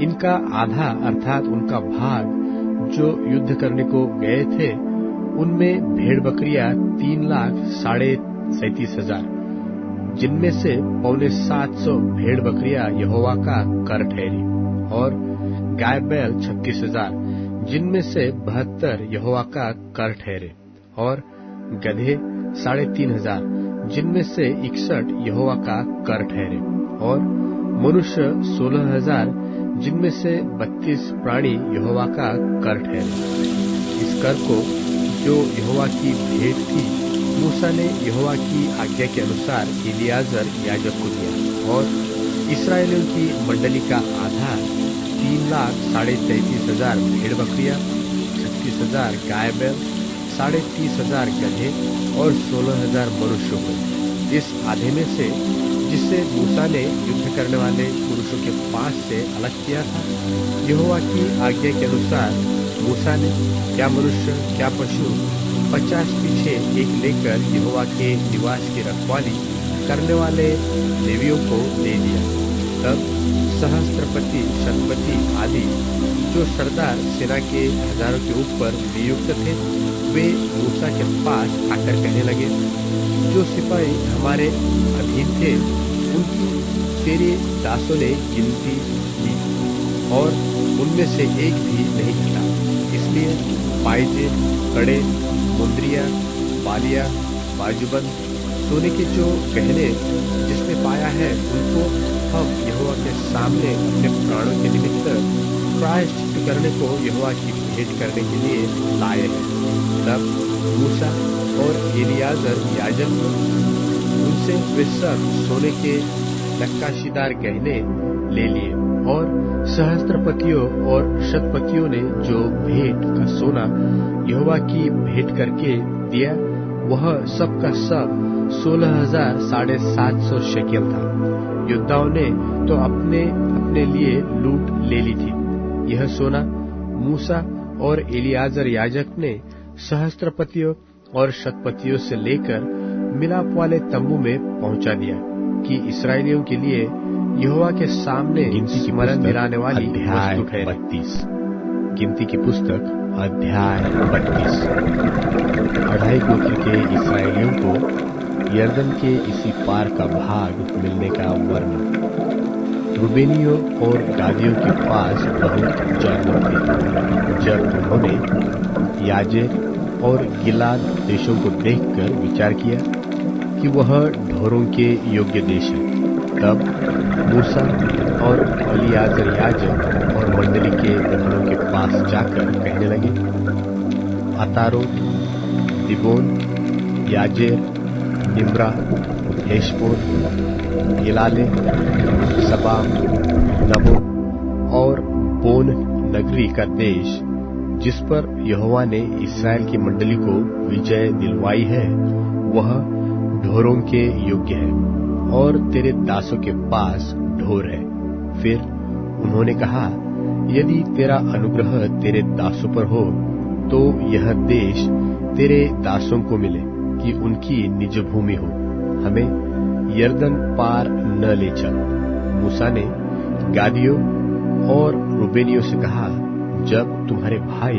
इनका आधा अर्थात उनका भाग जो युद्ध करने को गए थे उनमें भेड़ बकरियां 3,37,500, जिनमें से 750 भेड़ बकरियां यहोवा का कर ठहरी, और गाय बैल 36,000, जिनमें से 72 यहोवा का कर ठहरे, और गधे 3,500, जिनमें से 61 यहोवा का कर ठहरे, और मनुष्य 16,000, जिनमें से 32 प्राणी यहोवा का कर ठहरे। इस कर को, जो यहोवा की भेंट थी, मूसा ने यहोवा की आज्ञा के अनुसार एलियाजर याजक को दिया, और इस्राएलियों की मंडली का आधा 3,33,000 भेड़ बकरियां, 36,000 गाय बैल, 30,500 गधे और 16,000 मनुष्य हुए। इस आधे में से, जिससे मूसा ने युद्ध करने वाले पुरुषों के पास से अलग किया था, यहोवा की आज्ञा के अनुसार मूसा ने क्या मनुष्य क्या पशु 50 पीछे एक लेकर यहोवा के निवास की रखवाली करने वाले लेवियों को दे दिया। तब सहस्त्रपति, शतपति आदि जो सरदार सेना के हजारों के ऊपर नियुक्त थे, वे मूसा के पास आकर कहने लगे, जो सिपाही हमारे अधीन थे उनकी तेरे दासों ने गिनती की, और उनमें से एक भी नहीं मिला। इसलिए पायजे, कड़े, मुंदरियां, बालियां, बाजूबंद, सोने के जो गहने जिसने पाया है, उनको हम यहोवा के सामने अपने प्राणों के निमित्त प्रायश्चित करने को यहोवा की भेंट करने के लिए लाए हैं। तब मूसा और एलियाजर याजक उनसे वे सब सोने के नक्काशीदार गहने ले लिए, और सहस्त्रपतियों और शतपतियों ने जो भेंट का सोना यहोवा की भेंट करके दिया, वह सब का सब 16,750 शेकेल था। योद्धाओं ने तो अपने अपने लिए लूट ले ली थी। यह सोना मूसा और एलियाजर याजक ने सहस्त्रपतियों और शतपतियों से लेकर मिलाप वाले तंबू में पहुंचा दिया, कि इस्राएलियों के लिए यहोवा के सामने स्मरण दिलाने वाली वस्तु ठहरे। 32 गिनती की पुस्तक अध्याय 32। 2.5 गोत्र के इस्राएलियों को यरदन के इसी पार का भाग मिलने का वर्णन। रूबेनियों और गादियों के पास बहुत जानवर थे। जब उन्होंने याजेर और गिलाद देशों को देखकर विचार किया कि वह ढोरों के योग्य देश है, तब मूसा और एलियाजर याजक और मंडली के प्रधानों के पास जाकर कहने लगे, अतारोत, दिबोन, याजेर, निम्रा, हेशबोन, गिलाले, सबाम, नबो और बोन नगरी का देश, जिस पर यहोवा ने इस्राएल की मंडली को विजय दिलवाई है, वह ढोरों के योग्य है, और तेरे दासों के पास ढोर है। फिर उन्होंने कहा, यदि तेरा अनुग्रह तेरे दासों पर हो, तो यह देश तेरे दासों को मिले, कि उनकी निज भूमि हो। हमें यरदन पार न ले चल। मूसा ने गादियों और रूबेनियों से कहा, जब तुम्हारे भाई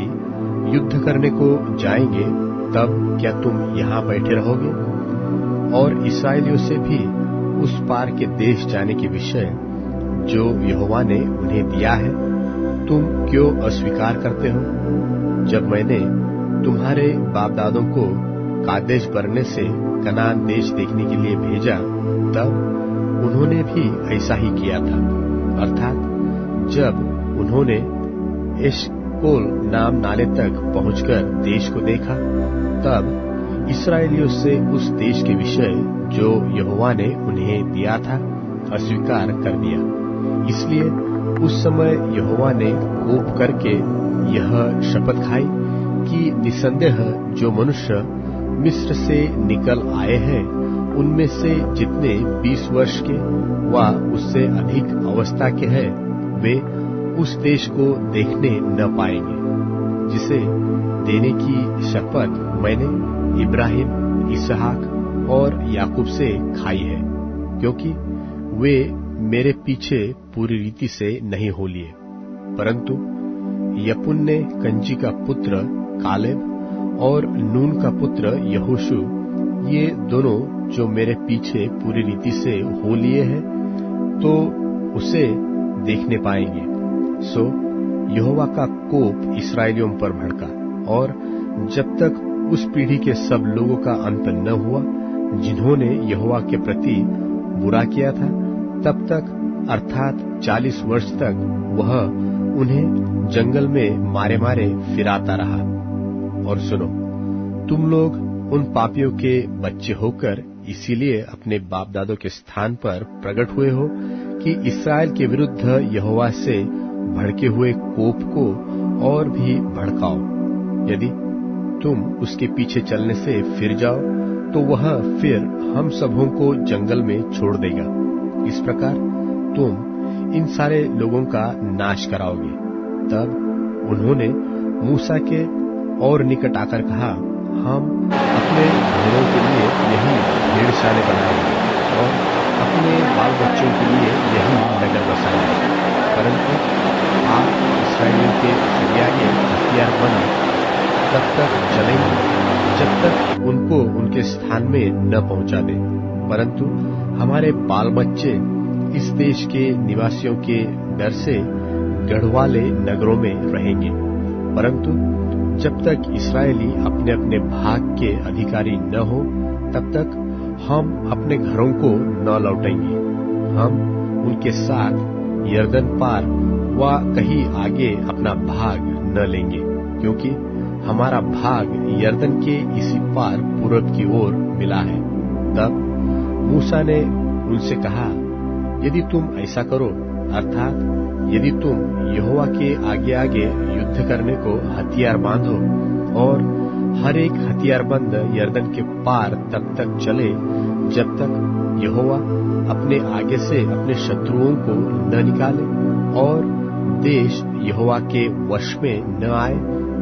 युद्ध करने को जाएंगे, तब क्या तुम यहाँ बैठे रहोगे? और इस्राएलियों से भी उस पार के देश जाने के विषय जो यहोवा ने उन्हें दिया है, तुम क्यों अस्वीकार करते हो? जब मैंने तुम्हारे बाप दादों को कादेश बरने से कनान देश देखने के लिए भेजा, तब उन्होंने भी ऐसा ही किया था। अर्थात जब उन्होंने एशकोल नाम नाले तक पहुंचकर देश को देखा, तब इस्राएलियों से उस देश के विषय जो यहोवा ने उन्हें दिया था अस्वीकार कर दिया। इसलिए उस समय यहोवा ने कोप करके यह शपथ खाई कि निसंदेह जो मनुष्य मिस्र से निकल आए हैं, उनमें से जितने 20 वर्ष के व उससे अधिक अवस्था के हैं, वे उस देश को देखने न पाएंगे, जिसे देने की शपथ मैंने इब्राहिम, इसहाक और याकूब से खाई है, क्योंकि वे मेरे पीछे पूरी रीति से नहीं हो लिए। परंतु यपुन्ने कंजी का पुत्र कालेब और नून का पुत्र यहोशू, ये दोनों जो मेरे पीछे पूरी रीति से हो लिए हैं, तो उसे देखने पाएंगे। सो यहोवा का कोप इस्राएलियों पर भड़का, और जब तक उस पीढ़ी के सब लोगों का अंत न हुआ जिन्होंने यहोवा के प्रति बुरा किया था, तब तक अर्थात 40 वर्ष तक वह उन्हें जंगल में मारे मारे फिराता रहा। और सुनो, तुम लोग उन पापियों के बच्चे होकर इसीलिए अपने बाप दादों के स्थान पर प्रकट हुए हो कि इस्राएल के विरुद्ध यहोवा से भड़के हुए कोप को और भी भड़काओ। यदि तुम उसके पीछे चलने से फिर जाओ तो वह फिर हम सबों को जंगल में छोड़ देगा। इस प्रकार तुम इन सारे लोगों का नाश कराओगे। तब उन्होंने मूसा के और निकट आकर कहा, हम अपने घरों के लिए यही भेड़शाले बनाएंगे और अपने बाल बच्चों के लिए यही नगर बसाएंगे, परंतु आप इस्राएलियों के आगे हथियार बना तब तक चलेंगे जब तक उनको उनके स्थान में न पहुंचा दे। परंतु हमारे बाल बच्चे इस देश के निवासियों के डर से गढ़वाले नगरों में रहेंगे, परंतु जब तक इस्राएली अपने अपने भाग के अधिकारी न हो तब तक हम अपने घरों को न लौटेंगे। हम उनके साथ यरदन पार व कहीं आगे अपना भाग न लेंगे, क्योंकि हमारा भाग यरदन के इसी पार पूरब की ओर मिला है। तब मूसा ने उनसे कहा, यदि तुम ऐसा करो, अर्थात यदि तुम यहोवा के आगे आगे युद्ध करने को हथियार बांधो और हर एक हथियारबंद यरदन के पार तब तक चले जब तक यहोवा अपने आगे से अपने शत्रुओं को न निकाले और देश यहोवा के वश में न आए,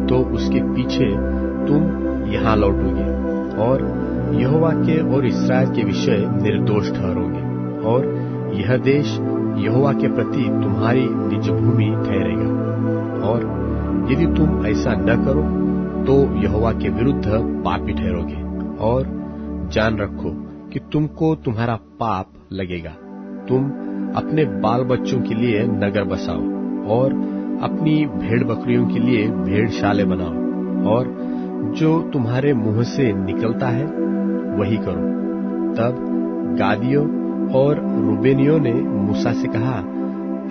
तो उसके पीछे तुम यहाँ लौटोगे और यहोवा के और इस्राएल के विषय निर्दोष ठहरोगे और यह देश यहोवा के प्रति तुम्हारी निज भूमि ठहरेगा। और यदि तुम ऐसा न करो तो यहोवा के विरुद्ध पापी ठहरोगे और जान रखो कि तुमको तुम्हारा पाप लगेगा। तुम अपने बाल बच्चों के लिए नगर बसाओ और अपनी भेड़ बकरियों के लिए भेड़शाले बनाओ और जो तुम्हारे मुंह से निकलता है वही करो। तब गादियों और रूबेनियों ने मूसा से कहा,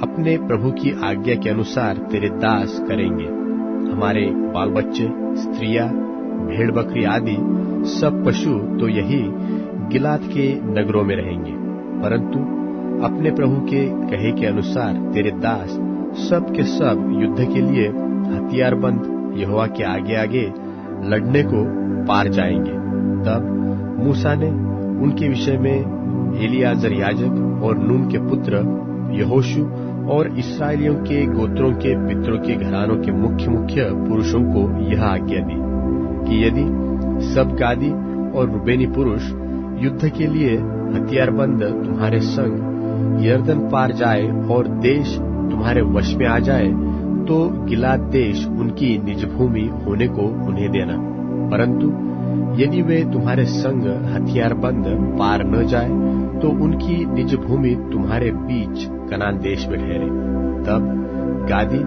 अपने प्रभु की आज्ञा के अनुसार तेरे दास करेंगे। हमारे बाल बच्चे, स्त्रियां, भेड़ बकरी आदि सब पशु तो यही गिलाद के नगरों में रहेंगे, परंतु अपने प्रभु के कहे के अनुसार तेरे दास सब के सब युद्ध के लिए हथियारबंद यहोवा के आगे आगे लड़ने को पार जाएंगे। तब मूसा ने उनके विषय में एलियाजर याजक और नून के पुत्र यहोशू और इस्राएलियों के गोत्रों के पितरों के घरानों के मुख्य मुख्य पुरुषों को यह आज्ञा दी कि यदि सब गादी और रूबेनी पुरुष युद्ध के लिए हथियारबंद तुम्हारे संग यरदन पार जाए और देश तुम्हारे वश में आ जाए, तो गिलाद देश उनकी निज भूमि होने को उन्हें देना। परंतु यदि वे तुम्हारे संग हथियारबंद पार न जाए, तो उनकी निज भूमि तुम्हारे बीच कनान देश में ठहरे। तब गादी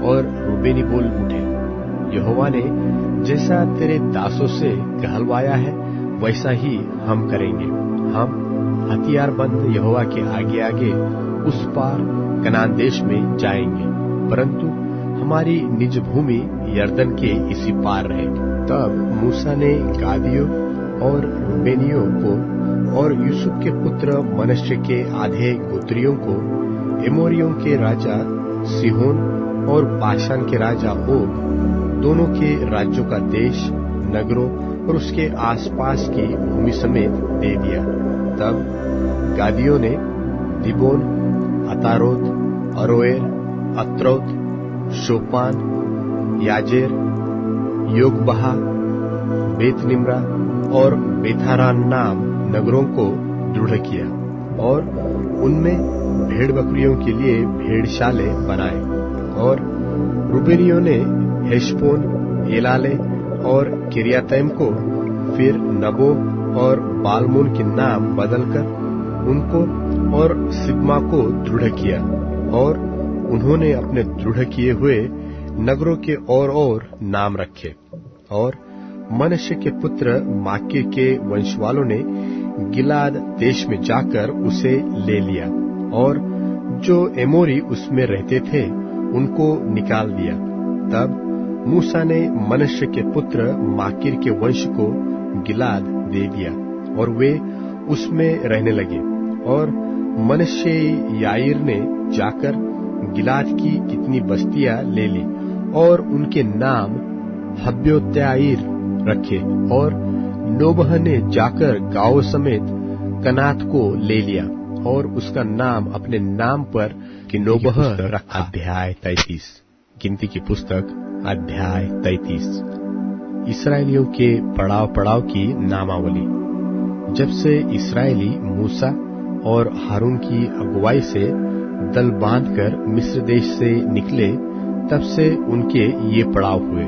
और रूबेनी बोल उठे, यहोवा ने जैसा तेरे दासों से कहलवाया है वैसा ही हम करेंगे। हम हथियारबंद यहोवा के आगे आगे उस पार कनान देश में जाएंगे, परंतु हमारी निज भूमि यरदन के इसी पार रहेगी। तब मूसा ने गादियों और रूबेनियों को और यूसुफ के पुत्र मनश्शे के आधे गोत्रियों को एमोरियों के राजा सिहोन और बाशान के राजा ओग दोनों के राज्यों का देश, नगरों और उसके आसपास की भूमि समेत दे दिया। तब गादियों ने दिबोन, अतारोत, अरोएर, अत्रोत, शोपान, याजेर, योगबहा, बेतनिम्रा और बेथारान नाम नगरों को दृढ़ किया और उनमें भेड़ बकरियों के लिए भेड़शाले बनाए। और रूबेनियों ने हेशबोन, एलाले और किरियातैम को फिर नबो और बालमोन के नाम बदलकर उनको और सिबमा को दृढ़ किया और उन्होंने अपने दृढ़ किए हुए नगरों के और नाम रखे। और मनश्शे के पुत्र माकीर के वंश वालों ने गिलाद देश में जाकर उसे ले लिया और जो एमोरी उसमें रहते थे उनको निकाल दिया। तब मूसा ने मनश्शे के पुत्र माकीर के वंश को गिलाद दे दिया और वे उसमें रहने लगे। और मनश्शे याईर ने जाकर गिलाद की कितनी बस्तियां ले ली और उनके नाम हब्योत्याईर रखे। और नोबह ने जाकर गाँव समेत कनात को ले लिया और उसका नाम अपने नाम पर नोबह रखा। अध्याय 33। गिनती की पुस्तक अध्याय 33। इसराइलियों के पड़ाव पड़ाव की नामावली। जब से इसराइली मूसा और हारून की अगुवाई से दल बांधकर मिस्र देश से निकले, तब से उनके ये पड़ाव हुए।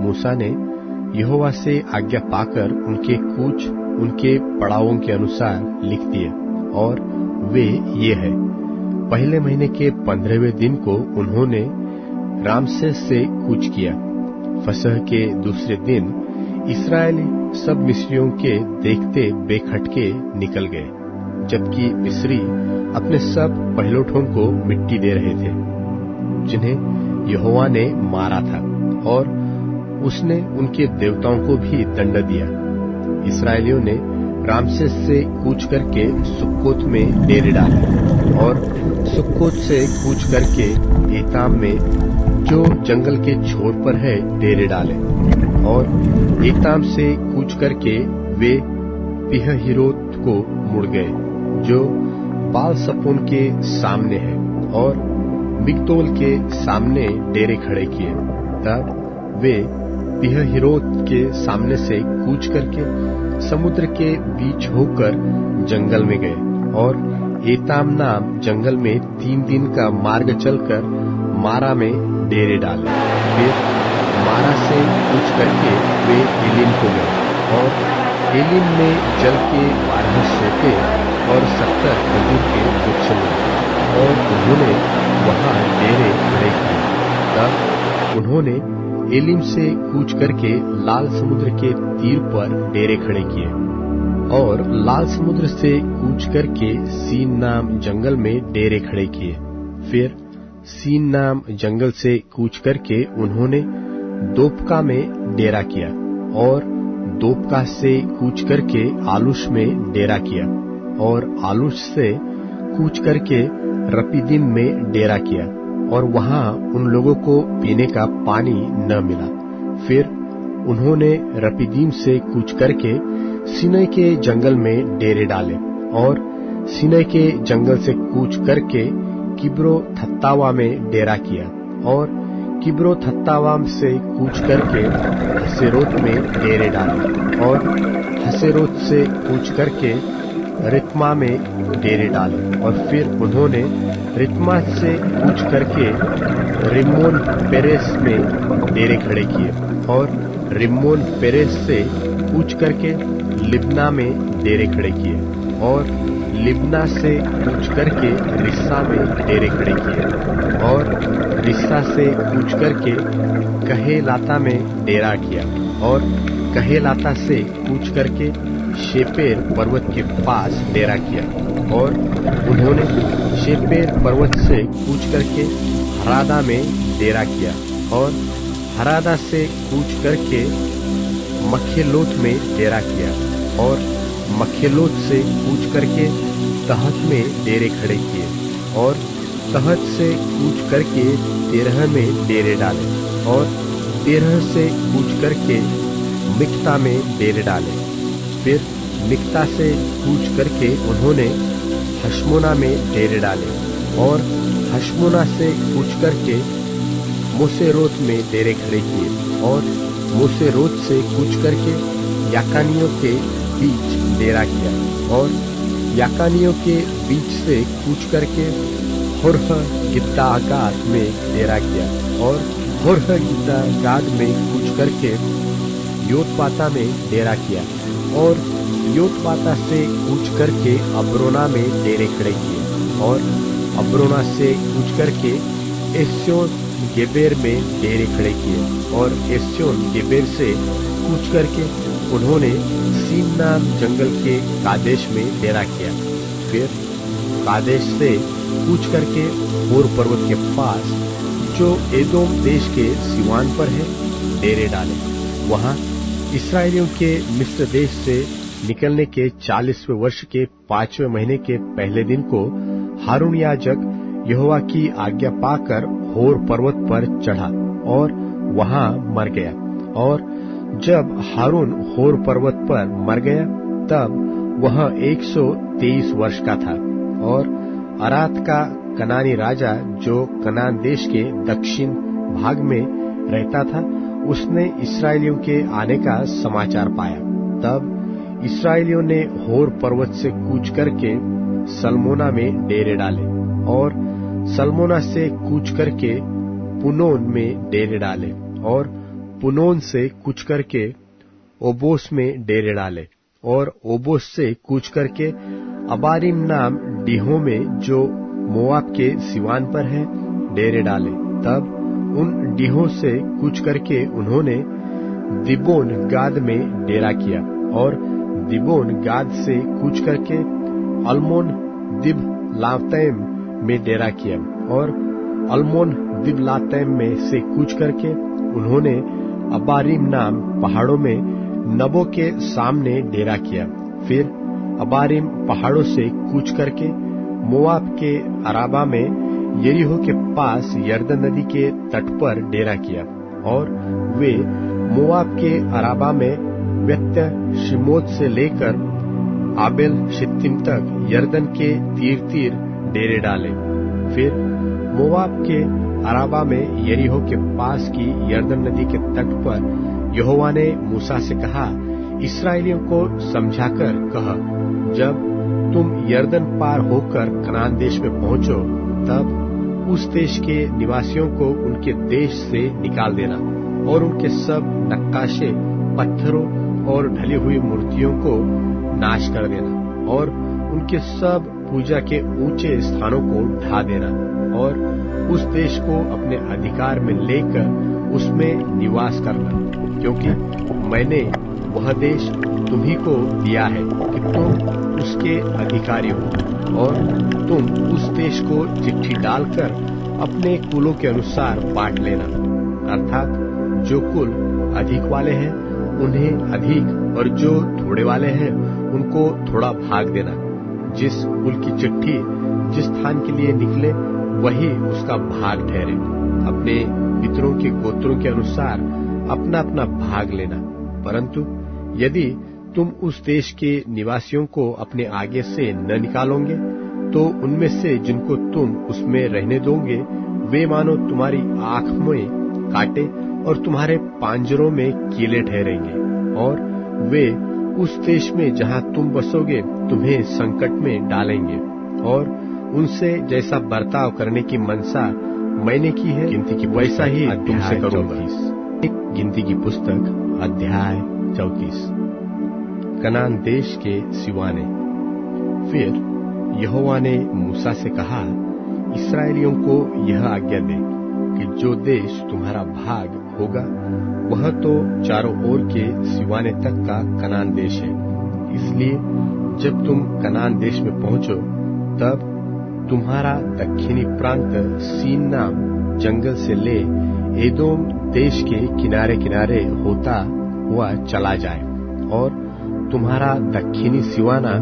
मूसा ने यहोवा से आज्ञा पाकर उनके कूच उनके पड़ावों के अनुसार लिख दिए, और वे ये है। पहले महीने के 15वें दिन को उन्होंने रामसेस से कूच किया। फसह के दूसरे दिन इसराइली सब मिस्रियों के देखते बेखटके निकल गए, जबकि मिस्री अपने सब पहिलौठों को मिट्टी दे रहे थे जिन्हें यहोवा ने मारा था, और उसने उनके देवताओं को भी दंड दिया। इसराइलियों ने रामसेस से कूच करके सुक्कोत में डेरे डाले, और सुक्कोत से कूच करके एताम में जो जंगल के छोर पर है डेरे डाले, और एताम से कूच करके वे पीहहीरोत को मुड़ गए जो बाल सपोन के सामने है, और मिग्दोल के सामने डेरे खड़े किए। तब वे पीहहीरोत के सामने से कूच करके समुद्र के बीच होकर जंगल में गए, और एताम नाम जंगल में 3 दिन का मार्ग चलकर मारा में डेरे डाले। फिर मारा से कूच करके वे एलिम को गए, और एलिम में जल के 12 सोते और 70 खजूर के वृक्ष मिले, और उन्होंने वहां डेरे खड़े किए। तब उन्होंने एलिम से कूच करके लाल समुद्र के तीर पर डेरे खड़े किए, और लाल समुद्र से कूच करके सीन नाम जंगल में डेरे खड़े किए। फिर सीन नाम जंगल से कूच करके उन्होंने दोपका में डेरा किया, और दोपका से कूच करके आलूश में डेरा किया, और आलूश से कूच करके रपीदीम में डेरा किया, और वहां उन लोगों को पीने का पानी न मिला। फिर उन्होंने रपीदीम से कूच करके सीनै के जंगल में डेरे डाले, और सीनै के जंगल से कूच करके किब्रोत हत्तावा में डेरा किया, और किब्रोत हत्तावा से कूच करके हसेरोत में डेरे डाले, और हसेरोत से कूच करके रित्मा में डेरे डाले, और फिर उन्होंने रित्मा से कूच करके रिम्मोन पेरेस में डेरे खड़े किए, और रिम्मोन पेरेस से कूच करके लिब्ना में डेरे खड़े किए, और लिब्ना से कूच करके रिस्सा में डेरे खड़े किए, और रिस्सा से कूच करके कहेलाता में डेरा किया, और कहेलाता से कूच करके शेपेर पर्वत के पास डेरा किया, और उन्होंने शेपेर पर्वत से कूच करके हरादा में डेरा किया, और हरादा से कूच करके मखेलोत में डेरा किया, और मखेलोत से कूच करके तहत में डेरे खड़े किए, और तहत से कूच करके 13 में डेरे डाले, और 13 से कूच करके मिक्ता में डेरे डाले। फिर मिक्ता से कूच करके उन्होंने हशमोना में डेरे डाले, और हशमोना से कूच करके मोसेरोत में डेरे खड़े किए, और मोसेरोत से कूच करके याकानियों के बीच डेरा किया, और याकानियों के बीच से कूच करके होरह गिद्दागाद में डेरा किया, और होरह गिद्दागाद में कूच करके योतबाता में डेरा किया, और योतबाता से कूच करके अब्रोना में डेरे खड़े किए, और अब्रोना से कूच करके एस्योन गेबेर में डेरे खड़े किए, और एस्योन गेबेर से कूच करके उन्होंने सीन नाम जंगल के कादेश में डेरा किया। फिर कादेश से कूच करके होर पर्वत के पास जो एदोम देश के सिवान पर है डेरे डाले। वहां इस्राएलियों के मिस्र देश से निकलने के 40वें वर्ष के 5वें महीने के पहले दिन को हारून याजक यहोवा की आज्ञा पाकर होर पर्वत पर चढ़ा और वहां मर गया। और जब हारून होर पर्वत पर मर गया तब वह 123 वर्ष का था। और अरात का कनानी राजा जो कनान देश के दक्षिण भाग में रहता था, उसने इस्राएलियों के आने का समाचार पाया। तब इस्राएलियों ने होर पर्वत से कूच करके सलमोना में डेरे डाले और सलमोना से कूच करके पुनोन में डेरे डाले और पुनोन से कूच करके ओबोस में डेरे डाले और ओबोस से कूच करके अबारीम नाम डीहों में जो मोआब के सिवान पर है डेरे डाले। तब उन डीहों से कूच करके उन्होंने दिबोन गाद में डेरा किया और दिबोन गाद से कूच करके अल्मोन दिबलातैम में डेरा किया और अल्मोन दिबलातैम में से कूच करके उन्होंने अबारीम नाम पहाड़ों में नबो के सामने डेरा किया। फिर अबारीम पहाड़ों से कूच करके मोआब के अराबा में यरीहो के पास यरदन नदी के तट पर डेरा किया और वे मोआब के अराबा में व्यत्य शिमोत से लेकर आबेल शित्तीम तक यरदन के तीर तीर डेरे डाले। फिर मोआब के अराबा में यरीहो के पास की यरदन नदी के तट पर यहोवा ने मूसा से कहा, इस्राएलियों को समझाकर कह, जब तुम यरदन पार होकर कनान देश में पहुंचो तब उस देश के निवासियों को उनके देश से निकाल देना और उनके सब नक्काशे पत्थरों और ढली हुई मूर्तियों को नाश कर देना और उनके सब पूजा के ऊंचे स्थानों को ढा देना और उस देश को अपने अधिकार में लेकर उसमें निवास करना, क्योंकि मैंने वह देश तुम्ही को दिया है कि तुम उसके अधिकारी हो और तुम उस देश को चिट्ठी डालकर अपने कुलों के अनुसार बांट लेना। अर्थात जो कुल अधिक वाले हैं उन्हें अधिक और जो थोड़े वाले हैं उनको थोड़ा भाग देना। जिस कुल की चिट्ठी जिस स्थान के लिए निकले वही उसका भाग ठहरे। अपने पितरों के गोत्रों के अनुसार अपना अपना भाग लेना। परंतु यदि तुम उस देश के निवासियों को अपने आगे से न निकालोगे तो उनमें से जिनको तुम उसमें रहने दोगे वे मानो तुम्हारी आंख में कांटे और तुम्हारे पांजरों में कीले ठहरेंगे और वे उस देश में जहां तुम बसोगे तुम्हें संकट में डालेंगे और उनसे जैसा बर्ताव करने की मनसा मैंने की है गिनती की वैसा ही तुमसे करूंगा। गिनती की पुस्तक अध्याय 34। कनान देश के सिवाने। फिर यहोवा ने मूसा से कहा, इस्राएलियों को यह आज्ञा दे कि जो देश तुम्हारा भाग होगा वह तो चारों ओर के सिवाने तक का कनान देश है। इसलिए जब तुम कनान देश में पहुंचो तब तुम्हारा दक्षिणी प्रांत सीन नाम जंगल से ले एदोम देश के किनारे किनारे होता हुआ चला जाए और तुम्हारा दक्षिणी सिवाना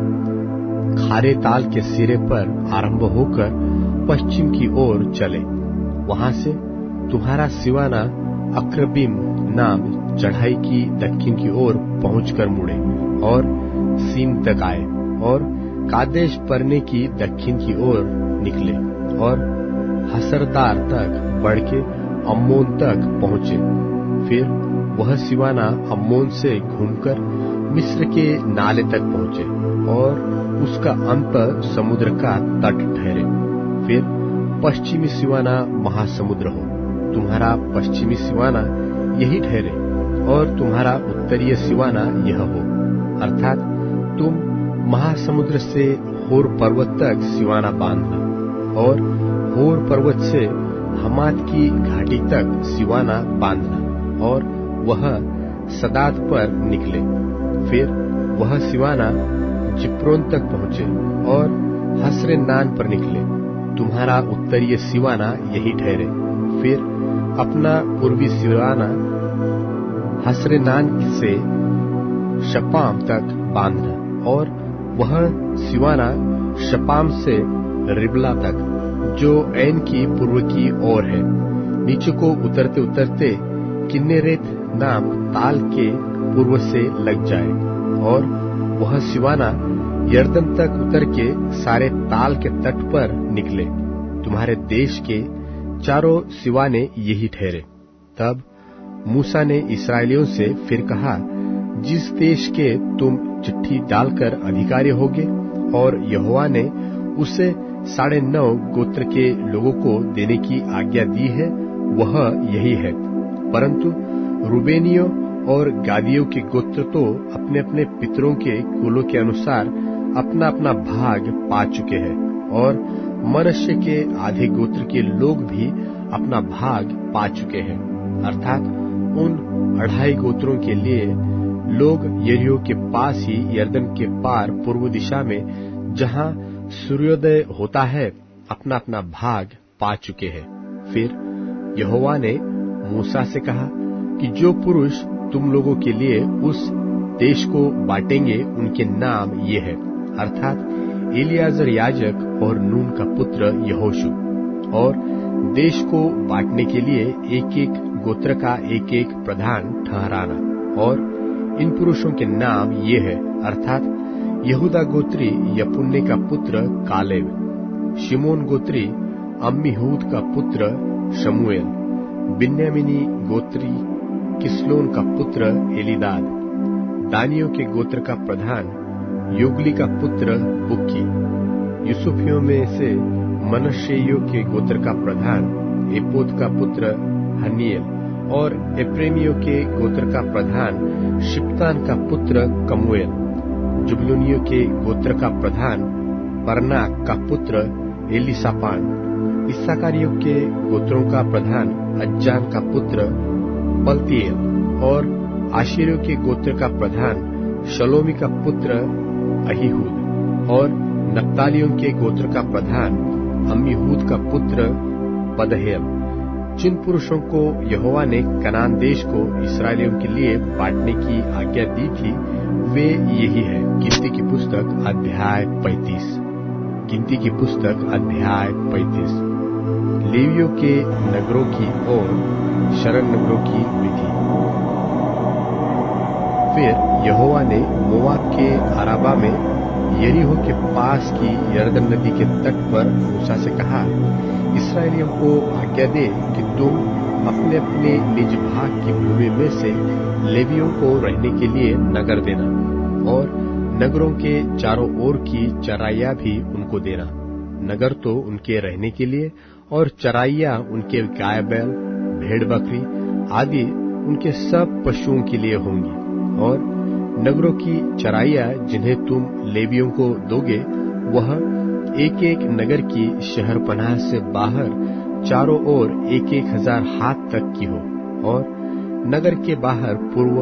खारे ताल के सिरे पर आरंभ होकर पश्चिम की ओर चले। वहां से तुम्हारा सिवाना अक्रबीम नाम चढ़ाई की दक्षिण की ओर पहुंचकर मुड़े और सीन तक आए और कादेश परने की दक्षिण की ओर निकले और हसरदार तक बढ़ के अम्मोन तक पहुंचे। फिर वह सिवाना अम्मोन से घूमकर मिस्र के नाले तक पहुंचे और उसका अंत समुद्र का तट ठहरे। फिर पश्चिमी सिवाना महासमुद्र हो। तुम्हारा पश्चिमी सिवाना यही ठहरे और तुम्हारा उत्तरीय सिवाना यह हो, अर्थात तुम महासमुद्र से होर पर्वत तक सिवाना बांधना और होर पर्वत से हमात की घाटी तक सिवाना बांधना और वह सदाद पर निकले। फिर वह सिवाना जिप्रोन तक पहुंचे और हसरेनान पर निकले तुम्हारा उत्तरीय सिवाना यही ठहरे। फिर अपना पूर्वी सिवाना हसरेनान से शपाम तक बांधना, और वह सिवाना शपाम से रिबला तक, जो ऐन की पूर्व की ओर है, नीचे को उतरते उतरते किन्नेरेत नाम ताल के पूर्व से लग जाए, और वह सिवाना यरदन तक उतर के सारे ताल के तट पर निकले। तुम्हारे देश के चारों सिवाने यही ठहरे। तब मूसा ने इस्राएलियों से फिर कहा, जिस देश के तुम चिट्ठी डालकर अधिकारी होगे और यहोवा ने उसे 9.5 गोत्र के लोगों को देने की आज्ञा दी है, वह यही है। परंतु रूबेनियों और गादियों के गोत्र तो अपने अपने पितरों के कुलों के अनुसार अपना अपना भाग पा चुके हैं, और मनश्शे के आधे गोत्र के लोग भी अपना भाग पा चुके हैं। अर्थात उन 2.5 गोत्रों के लिए लोग यरीहो के पास ही यरदन के पार पूर्व दिशा में जहां सूर्योदय होता है अपना अपना भाग पा चुके हैं। फिर यहोवा ने मूसा से कहा कि जो पुरुष तुम लोगों के लिए उस देश को बांटेंगे उनके नाम ये है, अर्थात एलियाजर याजक और नून का पुत्र यहोशू। और देश को बांटने के लिए एक एक गोत्र का एक एक प्रधान ठहराना। और इन पुरुषों के नाम ये है, अर्थात यहूदा गोत्री यपुन्ने का पुत्र कालेब, शिमोन गोत्री अम्मीहूद का पुत्र शमूएल, बिन्यामीनी गोत्री किस्लोन का पुत्र एलीदाद, दानियों के गोत्र का प्रधान योगली का पुत्र बुक्की, यूसुफियों में से मनश्शेइयों के गोत्र का प्रधान एपोद का पुत्र हनिएल, और एप्रेमियों के गोत्र का प्रधान शिप्तान का पुत्र कमुएल, जुबलूनियों के गोत्र का प्रधान परनाक का पुत्र एलिसापान, इस्साकारियों के गोत्रों का प्रधान अज्जान का पुत्र पलतीएल, और आशीरियों के गोत्र का प्रधान शलोमी का पुत्र अहीहूद, और नप्तालियों के गोत्र का प्रधान अम्मीहूद का पुत्र पदहेल। जिन पुरुषों को यहोवा ने कनान देश को इस्राएलियों के लिए बांटने की आज्ञा दी थी वे यही है। गिनती की पुस्तक अध्याय 35। गिनती की पुस्तक अध्याय 35। लेवियों के नगरों की और शरण नगरों की विधि। फिर यहोवा ने मोआब के अराबा में यरीहो के पास की यरदन नदी के तट पर मूसा से कहा, इस्राएलियों को आज्ञा दे कि तुम अपने अपने निज भाग की भूमि में से लेवियों को रहने के लिए नगर देना, और नगरों के चारों ओर की चराइयां भी उनको देना। नगर तो उनके रहने के लिए, और चराइयां उनके गाय बैल भेड़ बकरी आदि उनके सब पशुओं के लिए होंगी। और नगरों की चराइयां जिन्हें तुम लेवियों को दोगे वह एक एक नगर की शहर पनाह से बाहर चारों ओर 1,000 हाथ तक की हो, और नगर के बाहर पूर्व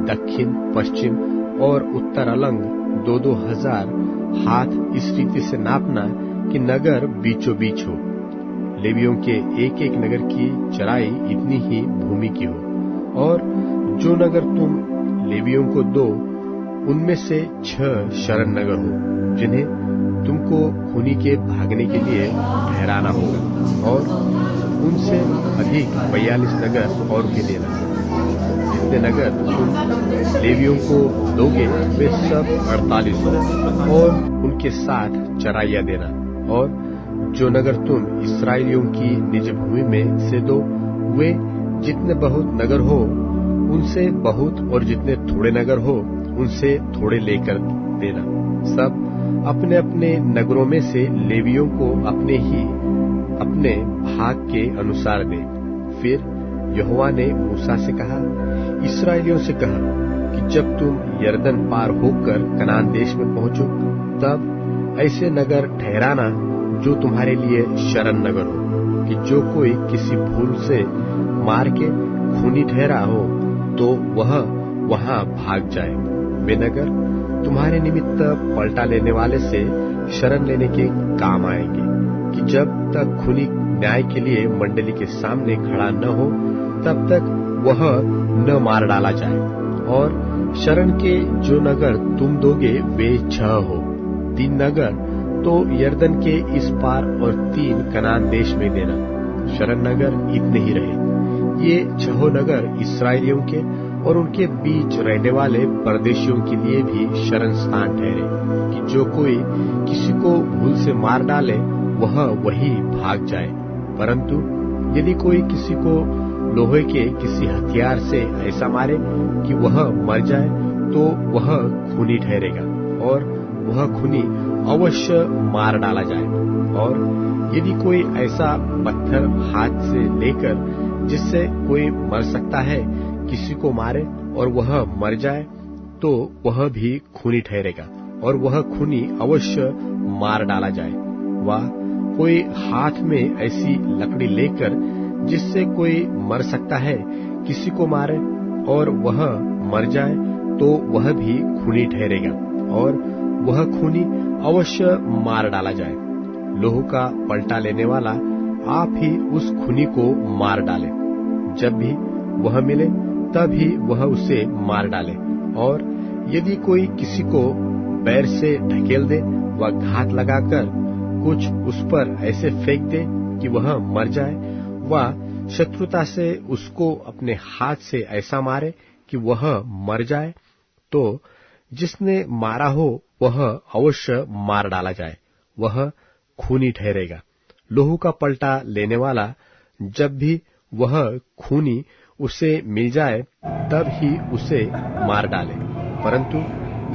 दक्षिण पश्चिम और उत्तर अलंग 2-2 हजार हाथ इस रीति से नापना कि नगर बीचों बीच हो। लेवियों के एक एक नगर की चराई इतनी ही भूमि की हो। और जो नगर तुम लेवियों को दो उनमें से 6 शरण नगर हो जिन्हें तुमको खूनी के भागने के लिए ठहराना होगा, और उनसे अधिक 42 नगर और भी देना। जितने नगर तुम लेवियों को दोगे वे सब 48 हो, और उनके साथ चराइयां देना। और जो नगर तुम इस्राएलियों की निज भूमि में से दो वे जितने बहुत नगर हो उनसे बहुत, और जितने थोड़े नगर हो उनसे थोड़े लेकर देना। सब अपने अपने नगरों में से लेवियों को अपने भाग के अनुसार दे। फिर यहोवा ने मूसा से कहा, इस्राएलियों से कहा कि जब तुम यरदन पार होकर कनान देश में पहुंचो तब ऐसे नगर ठहराना जो तुम्हारे लिए शरण नगर हो, कि जो कोई किसी भूल से मार के खूनी ठहरा हो तो वह वहां भाग जाए। वे नगर तुम्हारे निमित्त पलटा लेने वाले से शरण लेने के काम आएंगे, कि जब तक खूनी न्याय के लिए मंडली के सामने खड़ा न हो तब तक वह न मार डाला जाए। और शरण के जो नगर तुम दोगे वे 6 हो, 3 नगर तो यरदन के इस पार और 3 कनान देश में देना। शरण नगर इतने ही रहे। ये 6 नगर इसराइलियों के और उनके बीच रहने वाले परदेशियों के लिए भी शरण स्थान ठहरे, कि जो कोई किसी को भूल से मार डाले वह वही भाग जाए। परंतु यदि कोई किसी को लोहे के किसी हथियार से ऐसा मारे कि वह मर जाए तो वह खूनी ठहरेगा और वह खूनी अवश्य मार डाला जाए। और यदि कोई ऐसा पत्थर हाथ से लेकर जिससे कोई मर सकता है किसी को मारे और वह मर जाए तो वह भी खूनी ठहरेगा और वह खूनी अवश्य मार डाला जाए। वह कोई हाथ में ऐसी लकड़ी लेकर जिससे कोई मर सकता है किसी को मारे और वह मर जाए तो वह भी खूनी ठहरेगा और वह खूनी अवश्य मार डाला जाए। लोहू का पलटा लेने वाला आप ही उस खूनी को मार डाले। जब भी वह मिले तब ही वह उसे मार डाले। और यदि कोई किसी को पैर से ढकेल दे व घात लगाकर कुछ उस पर ऐसे फेंक दे कि वह मर जाए, व शत्रुता से उसको अपने हाथ से ऐसा मारे कि वह मर जाए, तो जिसने मारा हो वह अवश्य मार डाला जाए, वह खूनी ठहरेगा। लोहू का पलटा लेने वाला जब भी वह खूनी उसे मिल जाए तब ही उसे मार डाले। परंतु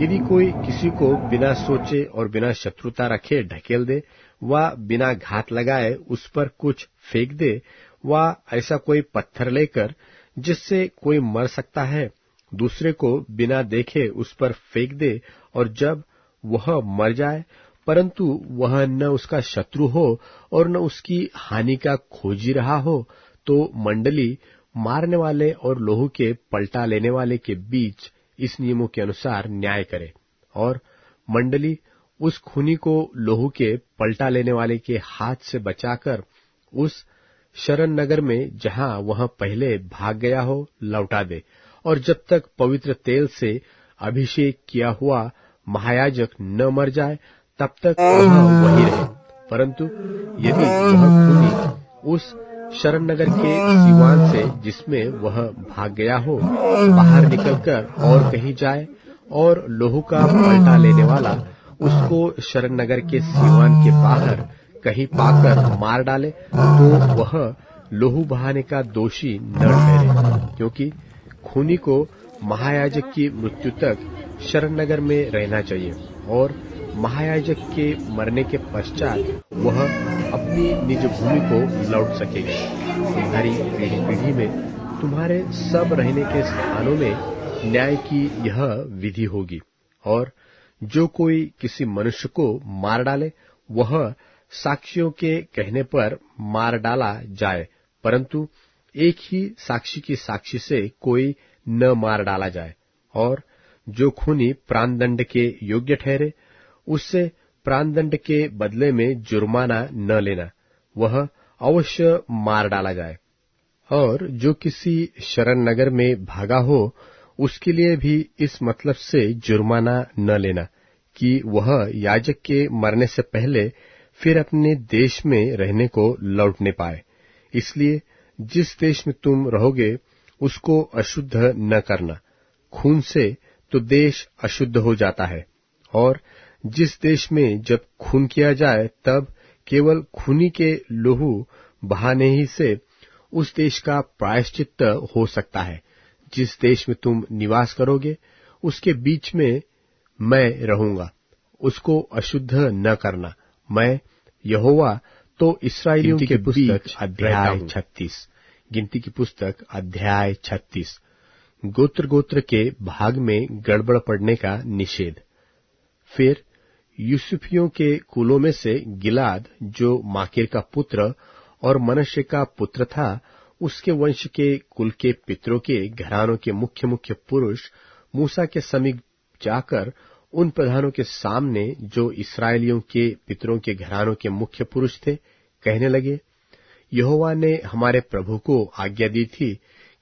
यदि कोई किसी को बिना सोचे और बिना शत्रुता रखे ढकेल दे व बिना घात लगाए उस पर कुछ फेंक दे व ऐसा कोई पत्थर लेकर जिससे कोई मर सकता है दूसरे को बिना देखे उस पर फेंक दे और जब वह मर जाए परंतु वह न उसका शत्रु हो और न उसकी हानि का खोजी रहा हो, तो मंडली मारने वाले और लोहू के पलटा लेने वाले के बीच इस नियमों के अनुसार न्याय करे। और मंडली उस खूनी को लोहू के पलटा लेने वाले के हाथ से बचाकर उस शरण नगर में जहां वह पहले भाग गया हो लौटा दे, और जब तक पवित्र तेल से अभिषेक किया हुआ महायाजक न मर जाए तब तक वह वही रहे। परंतु यदि वह खूनी उस शरण नगर के सीवान से जिसमें वह भाग गया हो बाहर निकलकर और कहीं जाए और लोहू का पलटा लेने वाला उसको शरण नगर के सीवान के बाहर कहीं पाकर मार डाले, तो वह लोहू बहाने का दोषी न ठहरे, क्योंकि खूनी को महायाजक की मृत्यु तक शरण नगर में रहना चाहिए और महायाजक के मरने के पश्चात वह अपनी निज भूमि को लौट सकेगा। तुम्हारी पीढ़ी पीढ़ी में तुम्हारे सब रहने के स्थानों में न्याय की यह विधि होगी। और जो कोई किसी मनुष्य को मार डाले वह साक्षियों के कहने पर मार डाला जाए, परंतु एक ही साक्षी की साक्षी से कोई न मार डाला जाए। और जो खूनी प्राणदंड के योग्य ठहरे उससे प्राणदंड के बदले में जुर्माना न लेना, वह अवश्य मार डाला जाए। और जो किसी शरण नगर में भागा हो उसके लिए भी इस मतलब से जुर्माना न लेना कि वह याजक के मरने से पहले फिर अपने देश में रहने को लौटने पाए। इसलिए जिस देश में तुम रहोगे उसको अशुद्ध न करना, खून से तो देश अशुद्ध हो जाता है। और जिस देश में जब खून किया जाए तब केवल खूनी के लोहू बहाने ही से उस देश का प्रायश्चित्त हो सकता है। जिस देश में तुम निवास करोगे उसके बीच में मैं रहूंगा, उसको अशुद्ध न करना, मैं यहोवा। तो इस्राएलियों के पुस्तक अध्याय 36, गिनती की पुस्तक अध्याय 36। गोत्र गोत्र के भाग में गड़बड़ पड़ने का निषेध। फिर यूसुफियों के कुलों में से गिलाद जो माकीर का पुत्र और मनश्शे का पुत्र था, उसके वंश के कुल के पितरों के घरानों के मुख्य मुख्य पुरुष मूसा के समीप जाकर उन प्रधानों के सामने जो इस्राएलियों के पितरों के घरानों के मुख्य पुरुष थे, कहने लगे, यहोवा ने हमारे प्रभु को आज्ञा दी थी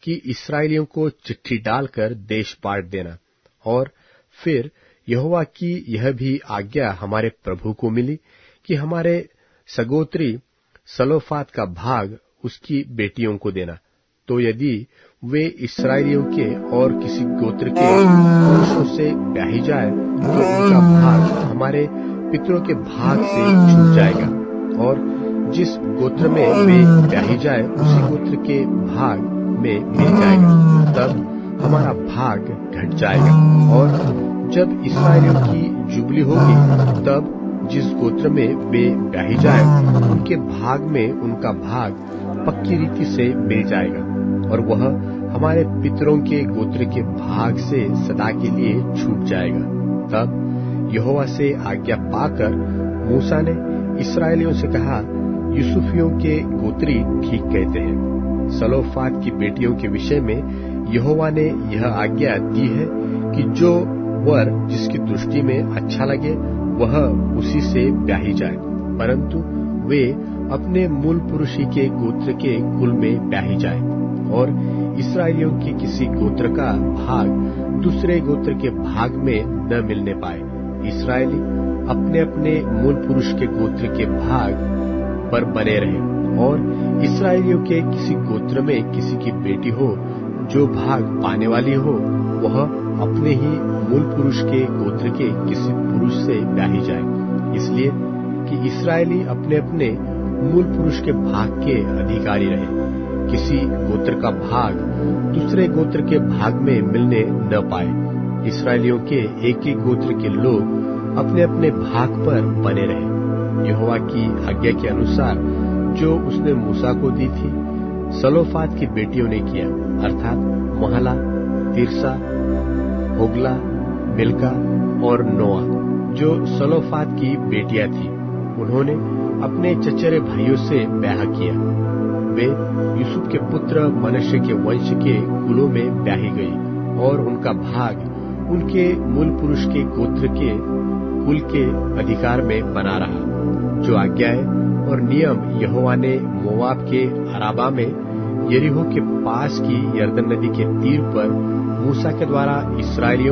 कि इस्राएलियों को चिट्ठी डालकर देश बांट देना, और फिर यहोवा की यह भी आज्ञा हमारे प्रभु को मिली कि हमारे सगोत्री सलोफाद का भाग उसकी बेटियों को देना। तो यदि वे इस्राएलियों के और किसी गोत्र के पुरुषों से ब्याही जाए तो उनका भाग हमारे पितरों के भाग से छूट जाएगा, और जिस गोत्र में वे ब्याही जाए उसी गोत्र के भाग में मिल जाएगा, तब हमारा भाग घट जाएगा। और जब इस्राएलियों की जुबली होगी तब जिस गोत्र में वे ब्याही जाए उनके भाग में उनका भाग पक्की रीति से मिल जाएगा, और वह हमारे पितरों के गोत्र के भाग से सदा के लिए छूट जाएगा। तब यहोवा से आज्ञा पाकर मूसा ने इस्राएलियों से कहा, यूसुफियों के गोत्री ठीक कहते हैं। सलोफाद की बेटियों के विषय में यहोवा ने यह आज्ञा दी है कि जो वर जिसकी दृष्टि में अच्छा लगे वह उसी से ब्याही जाए, परंतु वे अपने मूल पुरुषी के गोत्र के कुल में ब्याही जाए, और इस्राएलियों के किसी गोत्र का भाग दूसरे गोत्र के भाग में न मिलने पाए। इस्राएली अपने अपने मूल पुरुष के गोत्र के भाग पर बने रहे, और इस्राएलियों के किसी गोत्र में किसी की बेटी हो जो भाग पाने वाली हो, वह अपने ही मूल पुरुष के गोत्र के किसी पुरुष से ब्याही जाए, इसलिए कि इस्राएली अपने अपने मूल पुरुष के भाग के अधिकारी रहे। किसी गोत्र का भाग दूसरे गोत्र के भाग में मिलने न पाए। इस्राएलियों के एक एक गोत्र के लोग अपने अपने भाग पर बने रहे। यहोवा की आज्ञा के अनुसार जो उसने मूसा को दी थी, सलोफाद की बेटियों ने किया, अर्थात महला, तिरसा, होगला, मिल्का और नोआ, जो सलोफाद की बेटियां थी। उन्होंने अपने चचेरे भाइयों से ब्याह किया। वे यूसुफ के पुत्र मनश्शे के वंश के कुलों में ब्याही गई, और उनका भाग उनके मूल पुरुष के गोत्र के कुल के अधिकार में बना रहा। जो आज्ञाएं और नियम यहोवा ने मोआब के अराबा में यरीहो के पास की यरदन नदी के तीर पर मूसा के द्वारा इस्राएलियों